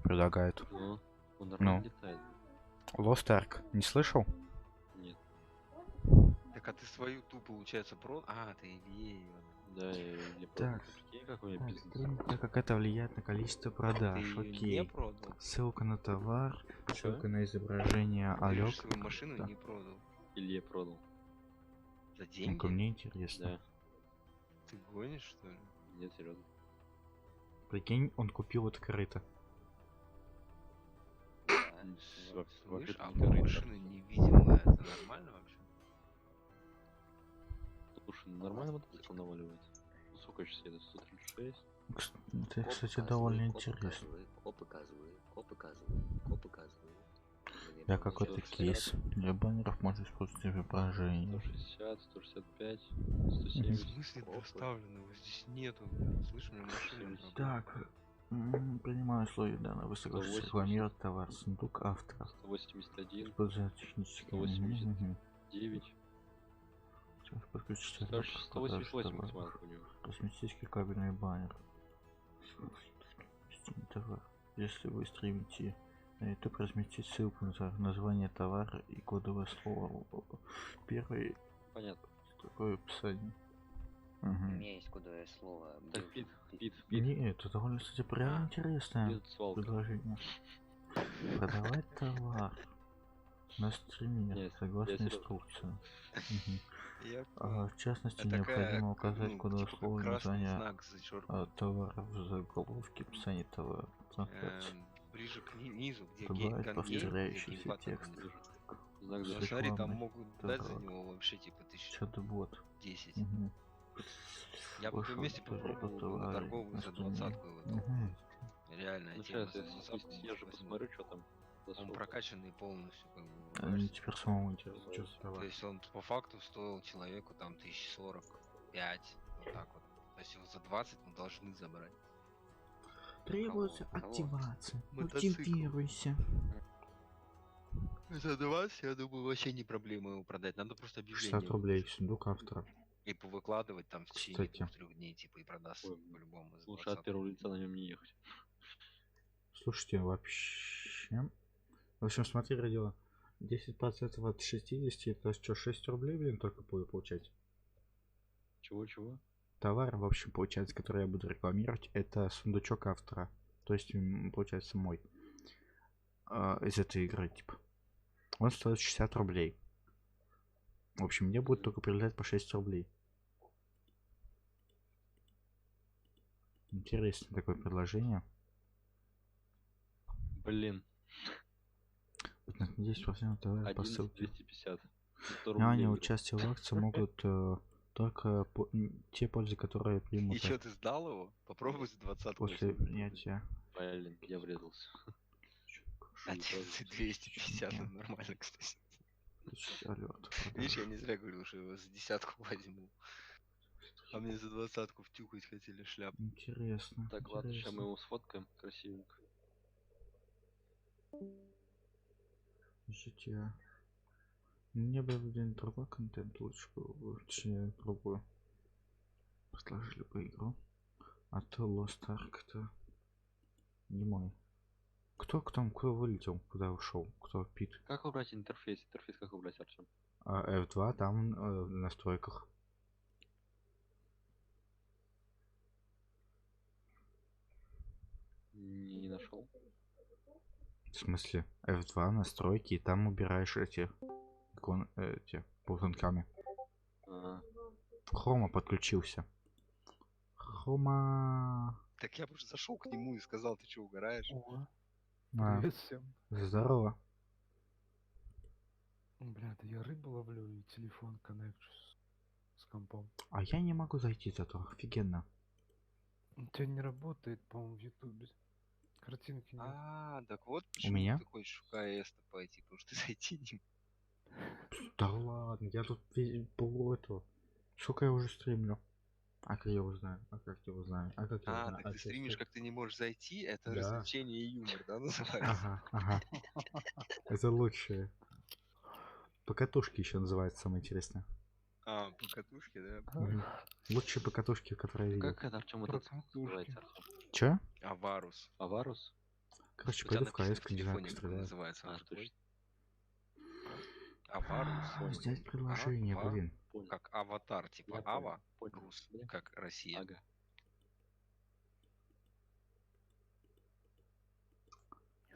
предлагают. Ну, он нормально Ну. летает. Lost Ark, не слышал? Нет. Так а ты свою ту, получается, А, ты ее. Да, я не Так. Прикинь, какой у меня бизнес. Так как это влияет на количество продаж, Ты её не окей. продал. Ссылка на товар, Чё? ссылка на изображение Ты Алёк. же свою машину Да. не продал. Или я продал. За Ну-ка, деньги? мне интересно. Да. Ты гонишь, что ли? Нет, серьезно. Прикинь, он купил открыто. Да, Во- Слышь, во-первых, а не корыто. машина невидимая, это нормально вообще? Слушай, ну нормально мотоцикл наваливает. Ну, сколько я сейчас еду? 136. Это, Коп кстати, показывает, довольно коп интересно. показывает, коп показывает, коп показывает, коп показывает. Для какой-то 160. кейс. Для баннеров можно использовать изображение. 160, 165, В 170. смысле Опа. доставлено? Его здесь нету, блин. Слышь, у меня машина пропала. Так, принимаю условия данного. Вы согласны 180. рекламировать товар. Сундук автора. 181, Используя технические... 180. 9. Сейчас подключить 188 максималка у него. косметический кабельный баннер. Товар. Если вы стримите на YouTube, разместить ссылку на название товара и кодовое слово. Первый Понятно. такое описание. У меня есть кодовое слово. Так, Бил- Пит. Не, это довольно, кстати, прям интересное Пит свалка. предложение. Продавать товар на стриме Нет, согласно я серьёзно. инструкции. Мгм. Я В частности, Это такая, необходимо указать ну, кодовое типа, как слово красный название знак зачеркнут. товара в заголовке, описании товара. Трансляции. Ближе к низу, где Добавить геймпад повторяющийся написано. текст. Знак С за Ну, смотри, там рекламой могут дать за товара. него вообще типа 1010. Чат-бот. Я бы в Вышел том месте товар, попробовал на товар, торговую на за стриме. 20-ку его Мгм. толкнуть. Реальная Ну тема сейчас за я 20-ку съезжу, возьму. посмотрю, что там. за Он сколько. прокачанный полностью, как бы. Мне версия. теперь самому интересно, что за То товар. есть он по факту стоил человеку там 1045, вот так вот. То есть его за 20 мы должны забрать. Требуется Кого? активация. Мотоцикл. Мотивируйся. За 20, я думаю, вообще не проблема его продать. Надо просто 60 объявление рублей. Сундук автора. и повыкладывать там в течение Кстати. 2-3 дней, типа, и продастся Ой, по-любому. за Лучше от 20. первого лица на нем не ехать. Слушайте, вообще... В общем, смотри, радио. 10% от 60, это что, 6 рублей, блин, только буду получать. Чего? Товар, в общем, получается, который я буду рекламировать, это сундучок автора. То есть, получается, мой. Из этой игры, типа. Он стоит 60 рублей. В общем, мне будет только прилетать по 6 рублей. Интересное такое предложение. Блин, 10% товара по ссылке. 11250. 100 Внимание, рублей выиграл. участие в акции могут только те пользы, которые примут И что, ты сдал его? Попробуй за 20 после принятия. Блин, я врезался. 250, это нормально, кстати. Видишь, я не зря говорил, что его за десятку возьму. А мне за 20-ку втюхать хотели шляпу. Интересно. Так, ладно, сейчас мы интересно. его сфоткаем красивенько. Жития. Мне бы один другой контент лучше был бы, точнее другой. Предложили бы игру. А то Lost Ark это не мой. Кто вылетел, куда ушел, кто пит? Как убрать интерфейс? Интерфейс как убрать, Артем? F2 там в настройках. Не нашел. В смысле? F2 настройки, и там убираешь эти эти ползунками. А, Хрома подключился. Хрома. Так я бы уже зашел к нему и сказал, ты что, угораешь? О, А, привет всем. здорово. Бля, да я рыбу ловлю и телефон коннекчу с компом. А я не могу зайти зато. Офигенно. У тебя не работает, по-моему, в ютубе. Картинки нет. А, так вот почему меня? ты хочешь в КС-то пойти, потому что ты зайти не... Да ладно, я тут полу этого. Сколько я уже стримлю? А как я узнаю? А как я узнаю? А как я А, узнаю? так А ты чё стримишь, стрим? как ты не можешь зайти, это Да. развлечение и юмор, да, называется? Ага, ага. Это лучшее. Покатушки еще называется, самое интересное. А, по катушке, да? Мгм. Лучшие покатушки, которые я видел. как это, в чем этот называется, Артём? Чё? Аварус. Аварус? Короче, У тебя пойду в написано КС, в не знаю, телефоне, как он постреляю. называется, А, может точно. быть? Аварус. Взять предложение, Ава, блин. Понял. как аватар, типа Я понял, Ава, понял. Рус, Бля. как Россия. Ага.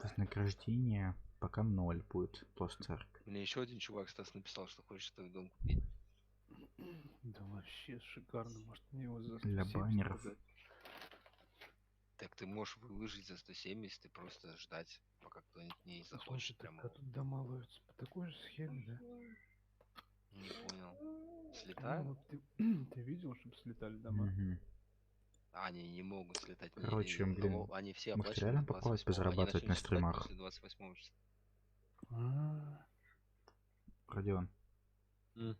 Вознаграждение пока 0 будет. Пластарк. Мне еще один чувак, Стас, написал, что хочет твой дом купить. Да вообще шикарно. Может мне его за Для 170 баннеров. продать? Так ты можешь выложить за 170 и просто ждать, пока кто-нибудь не захочет Слушай, прямо. так, а тут дома ловятся по такой же схеме, да? Не понял. Ну, Слетают? вот ты видел, чтобы слетали дома? Мгм. Они не могут слетать. Короче, блин, Они все может, оплачены реально до попробовать 28-го. Они позарабатывать начнут на слетать стримах? после 28 числа. А, Родион, М,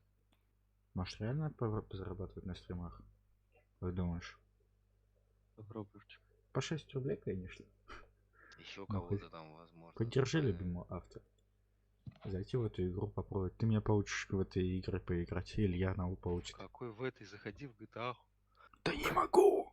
может реально позарабатывать на стримах? Как думаешь? Попробуешь. По 6 рублей, конечно. Еще Ну, кого-то хоть там, возможно. Поддержи Э, любимого автора. Зайти в эту игру попробовать. Ты меня получишь в этой игры поиграть, или я новую получит. Какой в этой? Заходи в GTA. Да не могу!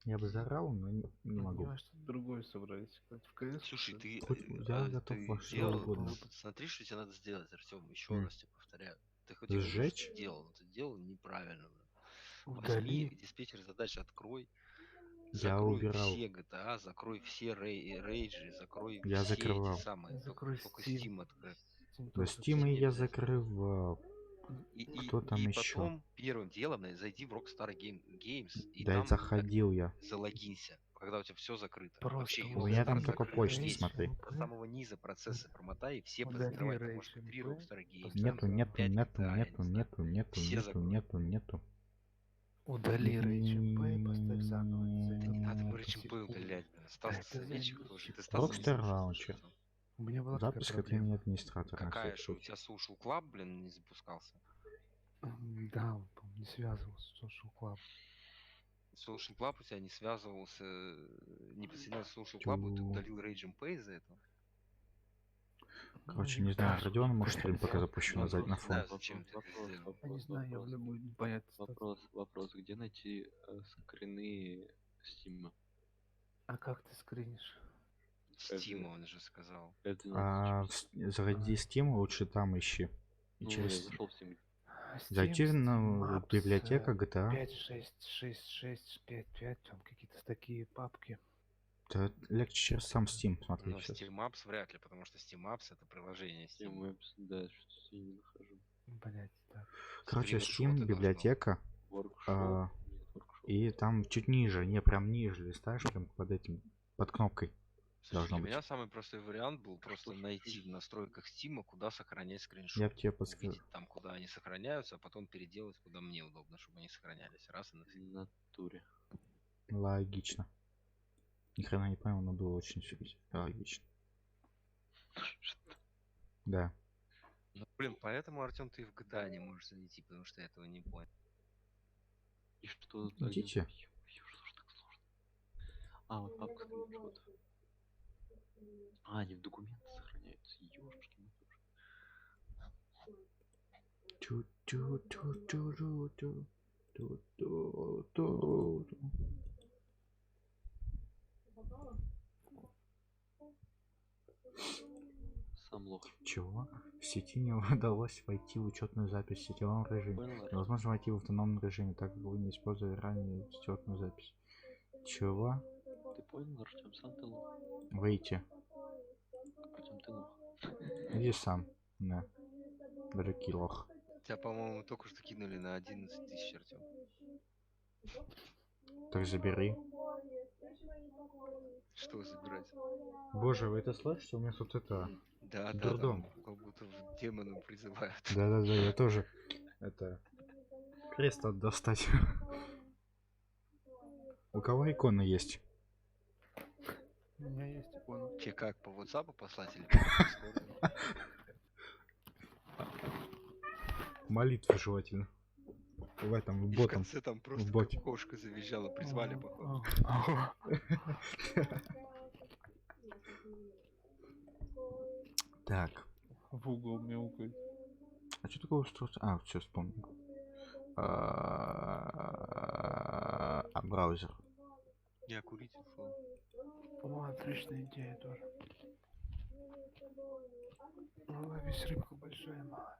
Я бы заорал, но не могу. понимаешь, что другое собрались. Хоть в КС. Слушай, ты, Хоть я а готов ты во что делал, угодно. смотри, что тебе надо сделать, Артем, еще М. раз тебе повторяю. Ты хоть и говоришь, Сжечь? что ты делал, но ты делал неправильно. Возьми Удали. диспетчер задач, открой, Я закрой убирал. все GTA, закрой все рейджи, закрой Я все эти закрывал. самые, Закрой только Steam. Steam открой. Steam Да тоже Steam не я обязательно. закрывал. Кто там И еще? потом первым делом зайди в Rockstar Games и Да и там заходил я. залогинься, когда у тебя все закрыто. Просто Вообще, У меня там Rockstar только закрыт. почта, Весь смотри. до самого низа процессы промотай и все Удали позакрывай. Там Rage может быть 3 MP, Rockstar Games, поставь Нету, заново. нету, 5 нету, GTA, я нету, не знаю. нету, нету, Все нету, закрой. нету, нету. Удали Rage MP и поставь заново. Да не надо Это Rage MP удалять, блин. Стас это советчик займёт тоже. Ты секунду. Стаса не Rockstar слушаешь, Launcher. слушай. У меня была такая Запуск от проблема. имени администратора на Какая, всякий что у случай. тебя Social Club, блин, не запускался? Да, он, по-моему, не связывался с Social Club. Social Club у тебя не связывался, не присоединялся к Social Club, и ты удалил Rage MP из-за этого? Короче, не знаю, Родион, может, стрим пока запущу на Не фон. знаю, зачем ты это сделал. Я не знаю, я в любой непонятно. Вопрос, где найти скрины Стима? А как ты скринишь? Steam, он же сказал. Это не А, зачем? заходи Steam, лучше там ищи. И Ну, я через... зашел в Steam. Зайти на библиотека GTA. 5, 6, 6, 6, 5, 5, там какие-то такие папки. Да, легче через сам Steam, смотри Но сейчас. Steam Apps вряд ли, потому что Steam Apps это приложение Steam Steam. Apps, да, что-то я не нахожу. Блять, так. Короче, Скриншоты Steam, должно библиотека. Workshop. Нет, Workshop. И там чуть ниже, не прям ниже листаешь, прям под этим, под кнопкой. Слушай, Должно для быть. меня самый простой вариант был просто Что ж найти пишешь? в настройках Steam, куда сохранять Я скриншоты. бы тебе подсказал. Увидеть там, куда они сохраняются, а потом переделать, куда мне удобно, чтобы они сохранялись. Раз и навсегда. В натуре. Логично. Ни хрена не понял, но было очень все логично. Да. Ну, блин, поэтому, Артем, ты в GTA не можешь зайти, потому что я этого не понял. И что? Идите. Что ж так сложно? А, вот папка скриншот. А, они в документы сохраняются. Ёшки матушки. Сам лох. Чего? В сети не удалось войти в учетную запись в сетевом режиме. Понял, Артём? Невозможно войти в автономном режиме, так как вы не использовали ранее учетную запись. Чего? Ты понял, Артем, сам ты лох. Выйти. Артем, ты лох. Иди сам. Да. Далекий лох. Тебя, по-моему, только что кинули на 11 тысяч, Артем. Так забери. Что забирать? Боже, вы это слышите? У меня тут это... Да, Дурдом. там как будто в демона призывают. Да-да-да, я тоже... Это... Крест надо достать. У кого икона есть? У меня есть икона. Че, как, по WhatsApp послать или по Discord? Молитву желательно. В этом, в И в ботом. конце там просто боте. как кошка завизжала, призвали, походу. Так. В угол мяукает. А что такое устройство? А, все вспомнил. Браузер. Я курить ушел. О, отличная идея тоже. Ловись рыбку большая, мало.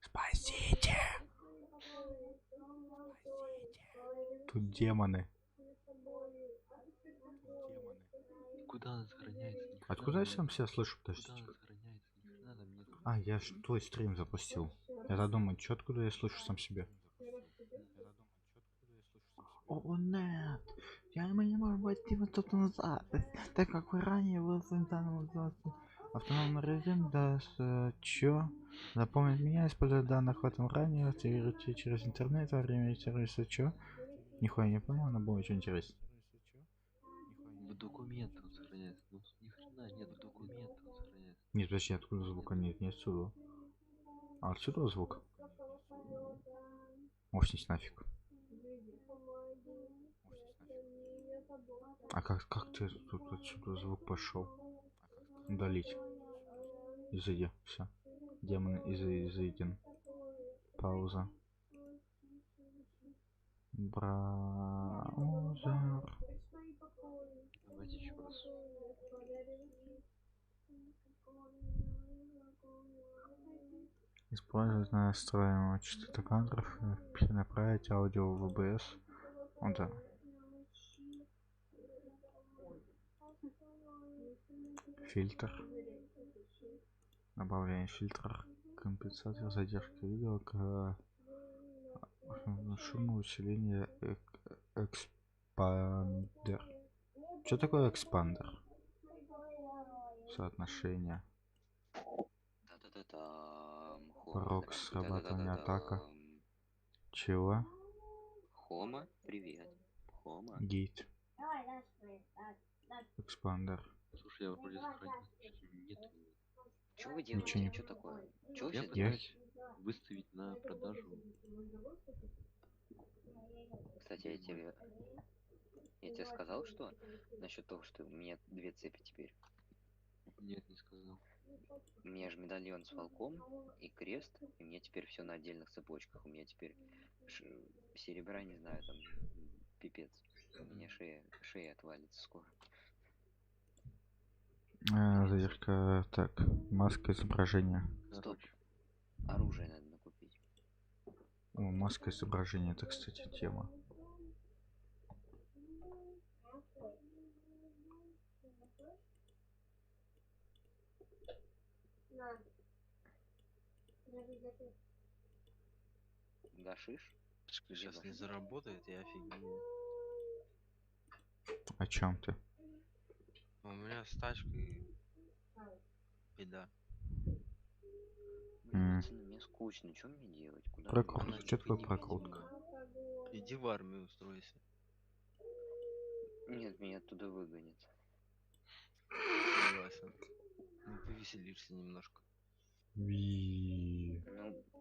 Спасите! Тут демоны. Куда она сохраняется? Ни хрена Откуда я там сам нет. себя слышу? Куда Подождите. она сохраняется? Ни хрена там нет. А, я ж твой стрим запустил. Я думаю, чё откуда я слышу сам себя? О, нет! Мы не можем войти вот тут назад, так как вы ранее был автономный режим, да, чё? Запомнить меня, используя данных в этом ранее, активируйте через интернет во время террориста, чё? Нихуя не понял, но было очень интересно. В документах он сохраняется. Ну, ни хрена нет, в документах он сохраняется. Нет, подожди, откуда звука? Нет, не отсюда. А отсюда звук? Мощность нафиг. А как ты тут отсюда звук пошел? Удалить. Изыди. Все. Демон изыден. Пауза. Браузер. Давайте еще раз. Использовать настроим частоту кадров и направить аудио в VBS. Вот да. Фильтр. Добавление фильтра. Компенсация задержки видео к шуму усиление экспандер. Что такое экспандер? Соотношение. Порог срабатывания атака. Чего? Хома, привет. Хома. Гейт. Экспандер. Слушай, я вроде сохранил. Нет. Что вы Ничего делаете? не- Что такое? Что вы Я сейчас Я- делаете? пытаюсь выставить на продажу. Кстати, я тебе сказал, что насчет того, что у меня две цепи теперь. Нет, не сказал. У меня же медальон с волком и крест, и у меня теперь все на отдельных цепочках. У меня теперь серебра, не знаю, там пипец. У меня шея отвалится скоро. Задержка. Так. Маска изображения. Стоп. Короче, Оружие надо накупить. О, маска изображения. Это, кстати, тема. Гашиш? Сейчас не заработает, я офигею. О чем ты? У меня с тачкой беда. М. Пацаны, мне скучно, что мне делать? Куда Прокрутка. мне Она Что такое типа прокрутка? невидимая. Иди в армию устройся. Нет, меня оттуда выгонят. Согласен. Ну, повеселишься немножко. Ну,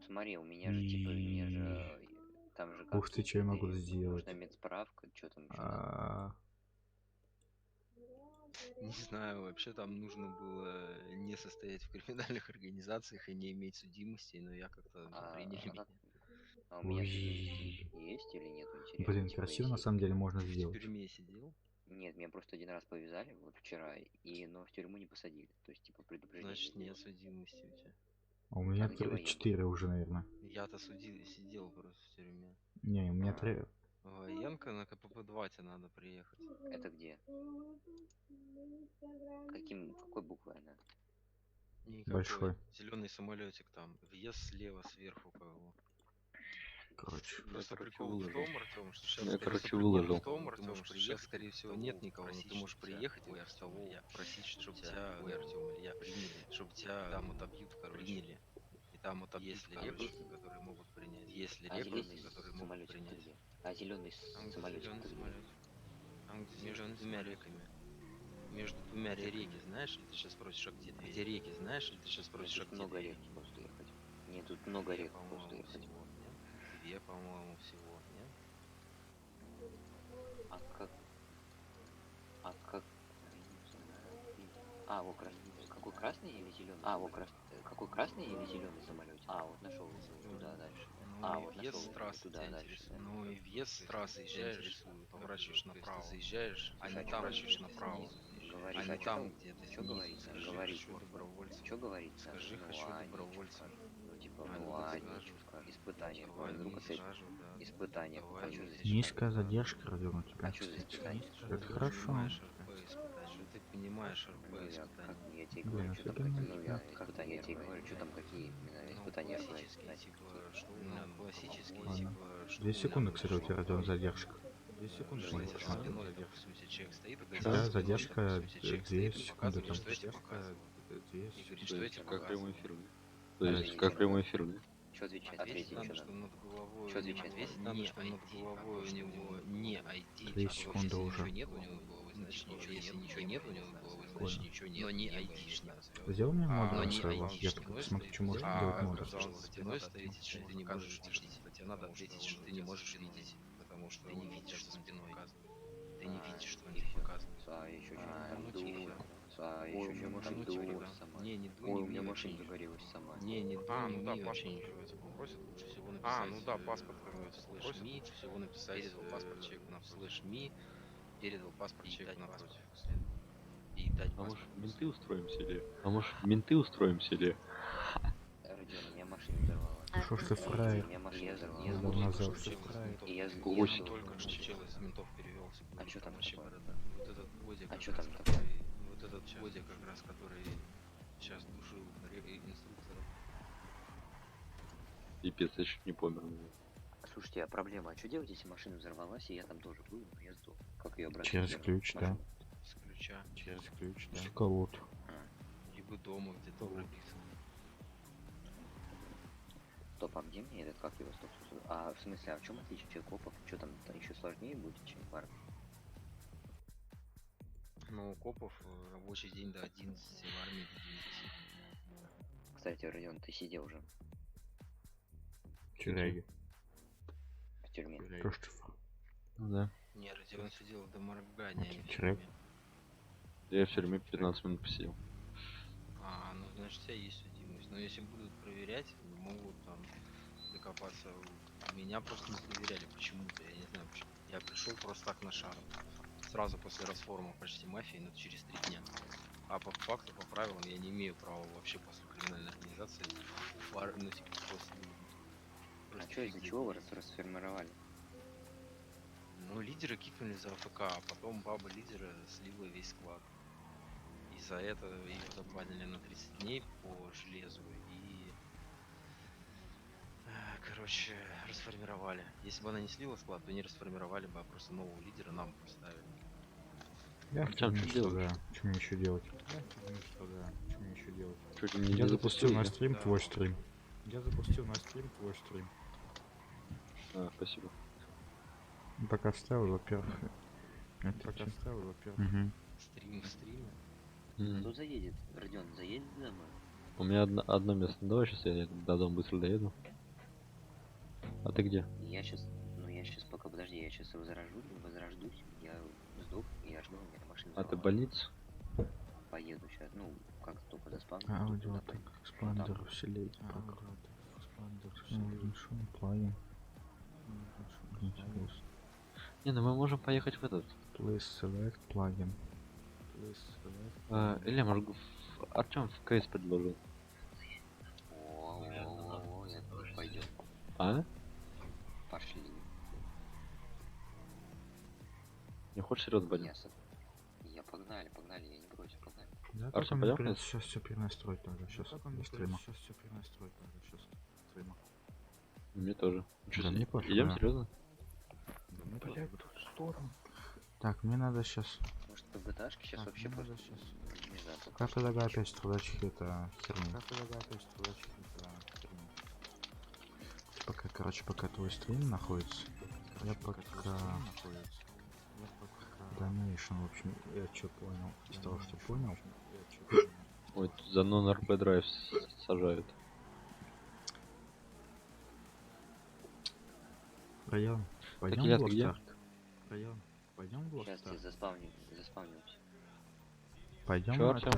смотри, у меня же типа, мне же там же Ух ты, что я могу сделать? Нужна медсправка, что там еще надо? А, Не знаю, вообще там нужно было не состоять в криминальных организациях и не иметь судимости, но я как-то приняли меня. А у меня Уи. судимость есть или нет? Интересно, Блин, типа, красиво на если- самом деле можно Ты в сделать. тюрьме сидел? Нет, меня просто один раз повязали, вот вчера, но в тюрьму не посадили. То есть, типа, предупреждение Значит, сделали. нет судимости у тебя. А у меня А где военный? 4 уже, наверное. Я-то сидел просто в тюрьме. Не, у меня 3. Военка на КПП-2 тебе надо приехать. Это где? Какой буквой она? Никакой. Большой. Зеленый самолетик там. Въезд слева сверху кого. Короче. Просто короче, прикол в выложил. том, Артем, что сейчас Я, короче, выложил. Ты можешь приехать, скорее всего, нет никого, но ты можешь приехать и в столовую просить, чтобы тебя, ой, Артем, Илья, приняли, чтобы тебя там отобьют, короче, приняли. И там вот есть рекруты, которые могут принять. Если А рекруты, зеленый которые могут самолетик принять. где? А зеленый самолетик Зеленый где? самолетик. Там, где между двумя реками. Между двумя реки, знаешь, или ты сейчас спросишь, а где реки, знаешь, или ты сейчас спросишь, а Тут где много две рек реки? просто ехать. Нет, тут много Две, рек просто по-моему, ехать. всего, нет? Две, по-моему, всего, нет? А как? А как? Не знаю. А, вот какой красный или зеленый? А, вот какой красный или зеленый самолет? А, вот нашел туда дальше. Ну А, и вот въезд нашел с трассы туда тебя дальше. интересует. Ну и въезд с трассы заезжаешь, поворачиваешь направо. Ты заезжаешь, а Слушай, не а там, чё снизу направо. говорит, А не а чё там, там- где ты чё снизу. говорится? Скажи, Говорит, хочу добровольцем. Что говорится? Скажи, Ну, хочу они чё добровольцем. скажут? Ну, типа, Они ну, а они скажут. что скажут? Испытание. Давай, Вдруг они это скажут, да. испытание. Давай, А что они за скажут. Низкая задержка, Родион, у тебя. А что за испытание? Это хорошо. Понимаешь РП испытание. Что ты понимаешь РП Ну, я испытание? тебе Блин, говорю, что там офигенно. какие, ну, я тебе говорю, что там какие именно Ну, испытания РП. классические, типа, что у меня классические, Ладно. типа, что 2 у меня секунды, будет, кстати, у что тебя, Родион, будет. задержка. 2 секунды. Что у будет, тебя чувак. спиной, допустим, тебе человек стоит, У когда тебя за спиной, задержка допустим, тебе человек 2 стоит и секунды показывает, там. что я тебе показываю. 2 И говорит, что я тебе Как прямой показываю. эфир, да? То А есть, ты как ничего прямой не эфир, да? Что отвечать? Ответить Ответить надо, что что надо? над головой Чё у него отвечать ответить надо? надо, что над головой у него не IT. 3 А то, секунды если уже. ничего нет у него над головой, значит ничего нет. Если ничего нет у него над головой, значит ничего нет. Но не айтишник. Сделай мне Но модера не своего. Я айтишник. только посмотрю, что можно делать модер. За спиной стоит, что ты не можешь видеть. Тебе надо ответить, что ты не можешь видеть. Потому что ты не видишь за спиной. Ты не видишь, что он тебе показывает. А еще что? Ну, типа, А Ой, еще у меня что? машина Там загорелась дует сама. не Ой, дуй, у не меня ми, машина вообще загорелась сама. не дуй, А, не ну да, ми, вообще паспорт ничего. вернется, Просят лучше всего написать. А, ну да, паспорт вернется. Слэш Просят ми, лучше всего написать. Передал паспорт человеку на слэш ми, передал паспорт человеку напротив. И дать А может, паспорт. менты устроимся или? А может, менты устроимся или? Родион, у меня машина взорвалась. Что ж ты фраер? У меня машина Я взорвалась. был назад. И я Очень. Только что чел из ментов перевелся. А чё там вообще такое? борода. Вот этот Бодя, А как чё раз, там который... Вот этот Бодя, как раз, который сейчас душил инструктора. Пипец, я чуть не помер. наверное. Слушайте, а проблема, а что делать, если машина взорвалась, и я там тоже был, но я сдох? Как ее обратно? Через сделать? ключ, да. Машину? С ключа. Через ключ, да. Колод. Либо дома где-то прописан. Стоп, а где мне этот, как его, стоп, стоп, стоп. А в смысле, а в чем отличие копов? Что там еще сложнее будет, чем в армии? Ну, у копов рабочий день до 11, в армии до 9. Кстати, Родион, ты сидел уже Тюряги. в тюрьме. Кроштифр. Ну да. Не, Родион сидел до моргания. Вот не в человек. тюрьме. Я в тюрьме 15 минут посидел. А, ну значит, у тебя есть судимость. Но если будут проверять, могут там докопаться. Меня просто не проверяли почему-то, я не знаю почему. Я пришел просто так на шару. Сразу после расформы почти мафии, но через 3 дня. А по факту, по правилам, я не имею права вообще после криминальной организации ну, типа, после... А Просто что, фиг из-за здесь чего вы будет. расформировали? Ну, лидеры кикнули за АФК, а потом баба лидера слила весь склад. И за это ее забанили на 30 дней по железу и... Короче, расформировали. Если бы она не слила склад, то не расформировали бы, а просто нового лидера нам поставили. Я Артём, думаю, что что делаешь? да. Что мне еще делать? Я думаю, что да. Что мне еще делать? Чё, ты мне Я не запустил на да? стрим Да. твой стрим. Я запустил на стрим твой стрим. А, спасибо. Пока ставил, во-первых. Пока ставил, во-первых. Стрим в стриме. Кто заедет? Родион, заедет домой? У меня одно место. Давай сейчас я до дома быстро доеду. А ты где? Я сейчас пока, подожди, я сейчас возрождусь, я сдох, и я жду, у меня машина А ты в взорвалась. больнице? Поеду сейчас, ну, как только заспавню. Аудиотек, экспандер, вселить. Экспандер, вселить. Плавим. Не, ну мы можем поехать в этот. Please select plugin. Илья, может, Артем в КС предложил. О, это пойдем. А? Пошли. Не хочешь серьезно, Бадин? Я погнали, я не против, погнали. Да, Артем, только пойдем? сейчас все перенастроить надо. Сейчас стрима. Сейчас все перенастроить надо. Сейчас стрима. Мне тоже. Да мне пофиг, Идем да. серьезно? Да мне пофиг. Блять, тут шторм. Так, мне надо сейчас. Может, в ГТАшке сейчас Так, вообще мне надо просто... щас. Не знаю, Как предлагаю опять трудачки это херню. Как предлагаю опять трудачки это херню. Пока, короче, пока твой стрим находится. Я пока... Donation, в общем, я что понял. Из того, что понял. Ой, тут за non-RP драйв сажают. Район. Пойдем Илья, в ты где? Lost Ark? Район. Пойдем в Lost Сейчас я Ark? заспавнимся. Пойдем Чё, Артём?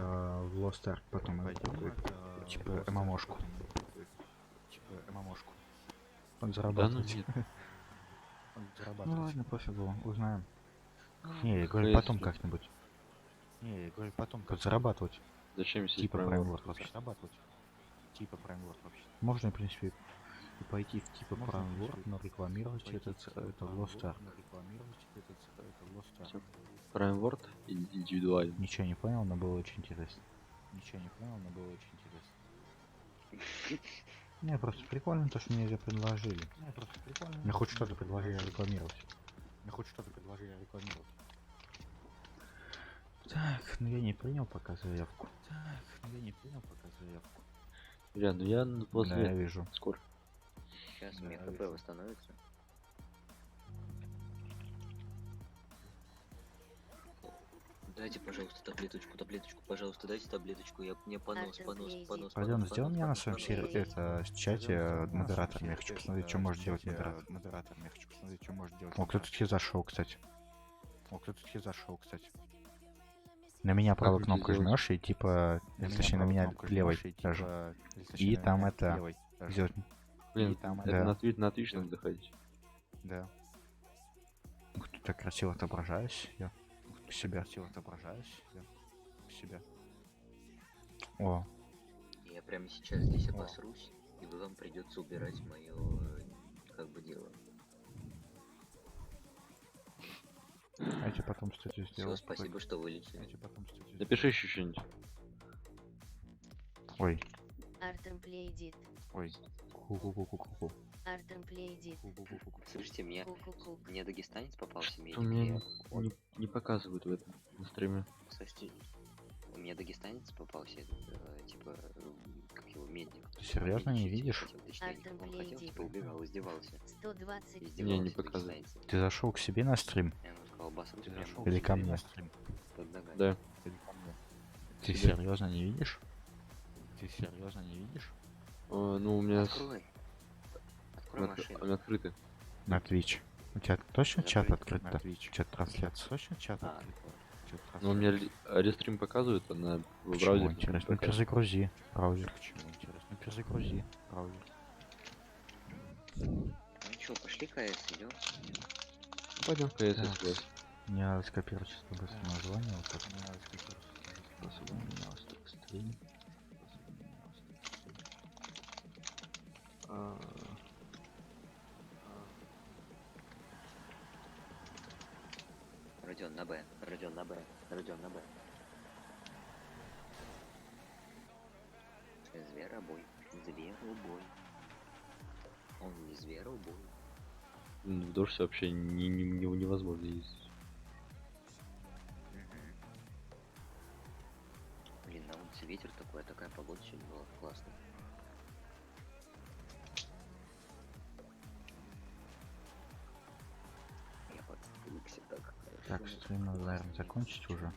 в Lost Ark, потом пойдем типа ММОшку. Он Да ну зарабатывает. нет. Ну ладно, пофигу, узнаем. Не, я говорю, КС потом же. как-нибудь. Не, я говорю, потом как зарабатывать. Зачем сидеть Типа Prime Prime World? World вообще. Типа Prime World вообще. Можно, в принципе, и пойти в типа Prime World, но рекламировать это Lost Ark. Всё. Prime World индивидуально. Ничего не понял, но было очень интересно. Не, просто прикольно то, что мне это предложили. Мне хоть что-то предложили рекламировать. Так, ну я не принял пока заявку. Илья, ну я Да, я возле вижу. скоро. Сейчас у меня Да, ХП вижу. восстановится. Дайте, пожалуйста, таблеточку, пожалуйста, дайте таблеточку. Мне понос. Пойдем, сделай меня на своем это в чате модератором. Я хочу посмотреть, что может делать модератор. О, кто тут зашел, кстати. На меня правой мне кнопкой сделать? жмешь и типа, точнее на меня левой даже. И там это сделать. Блин, там, это да. на Twitch надо заходить. Да. Ух ты, так красиво отображаюсь. Я себя. О, Я прямо сейчас здесь обосрусь, и вам придется убирать мое как бы дело. я тебе потом, кстати, Все, сделал. спасибо, что вылечили. Напиши еще что-нибудь. Ой, Артем плейдит. ку-ку-ку-ку-ку. Артем плейдит. Слушайте, мне дагестанец попался, Что мне медик. не показывают в этом на стриме. Слушайте, у меня дагестанец попался, типа, как его, медник. Ты серьезно не видишь? Артем Он хотел, типа, убегал, издевался. 120. Издевался не над показывает. дагестанцем. Ты зашел к себе на стрим? Я ему сказал, обосрусь прямо Или ко мне? под ногами. Да. Ты Себе. серьезно не видишь? Ну у меня Открой. Открой машину. они открыты. На Twitch. У тебя точно чат Закрыть. открыт-то? Чат трансляции. Точно чат А, Но у меня рестрим показывает, а на в Почему браузере. интересно? Ну пока- перезагрузи браузер. Почему интересно? Перезагрузи браузер. ну чё, пошли КС, идём. Пойдем в КС, Так. если вас. Мне надо скопировать сейчас быстро название. Вот так. Стрим. Родион на Б. Зверобой. Он не зверобой. В дождь вообще невозможно ездить. Блин, на улице ветер такой, а такая погода сегодня была классная. Я подвыкся так. Так, стрим надо, наверное, закончить уже.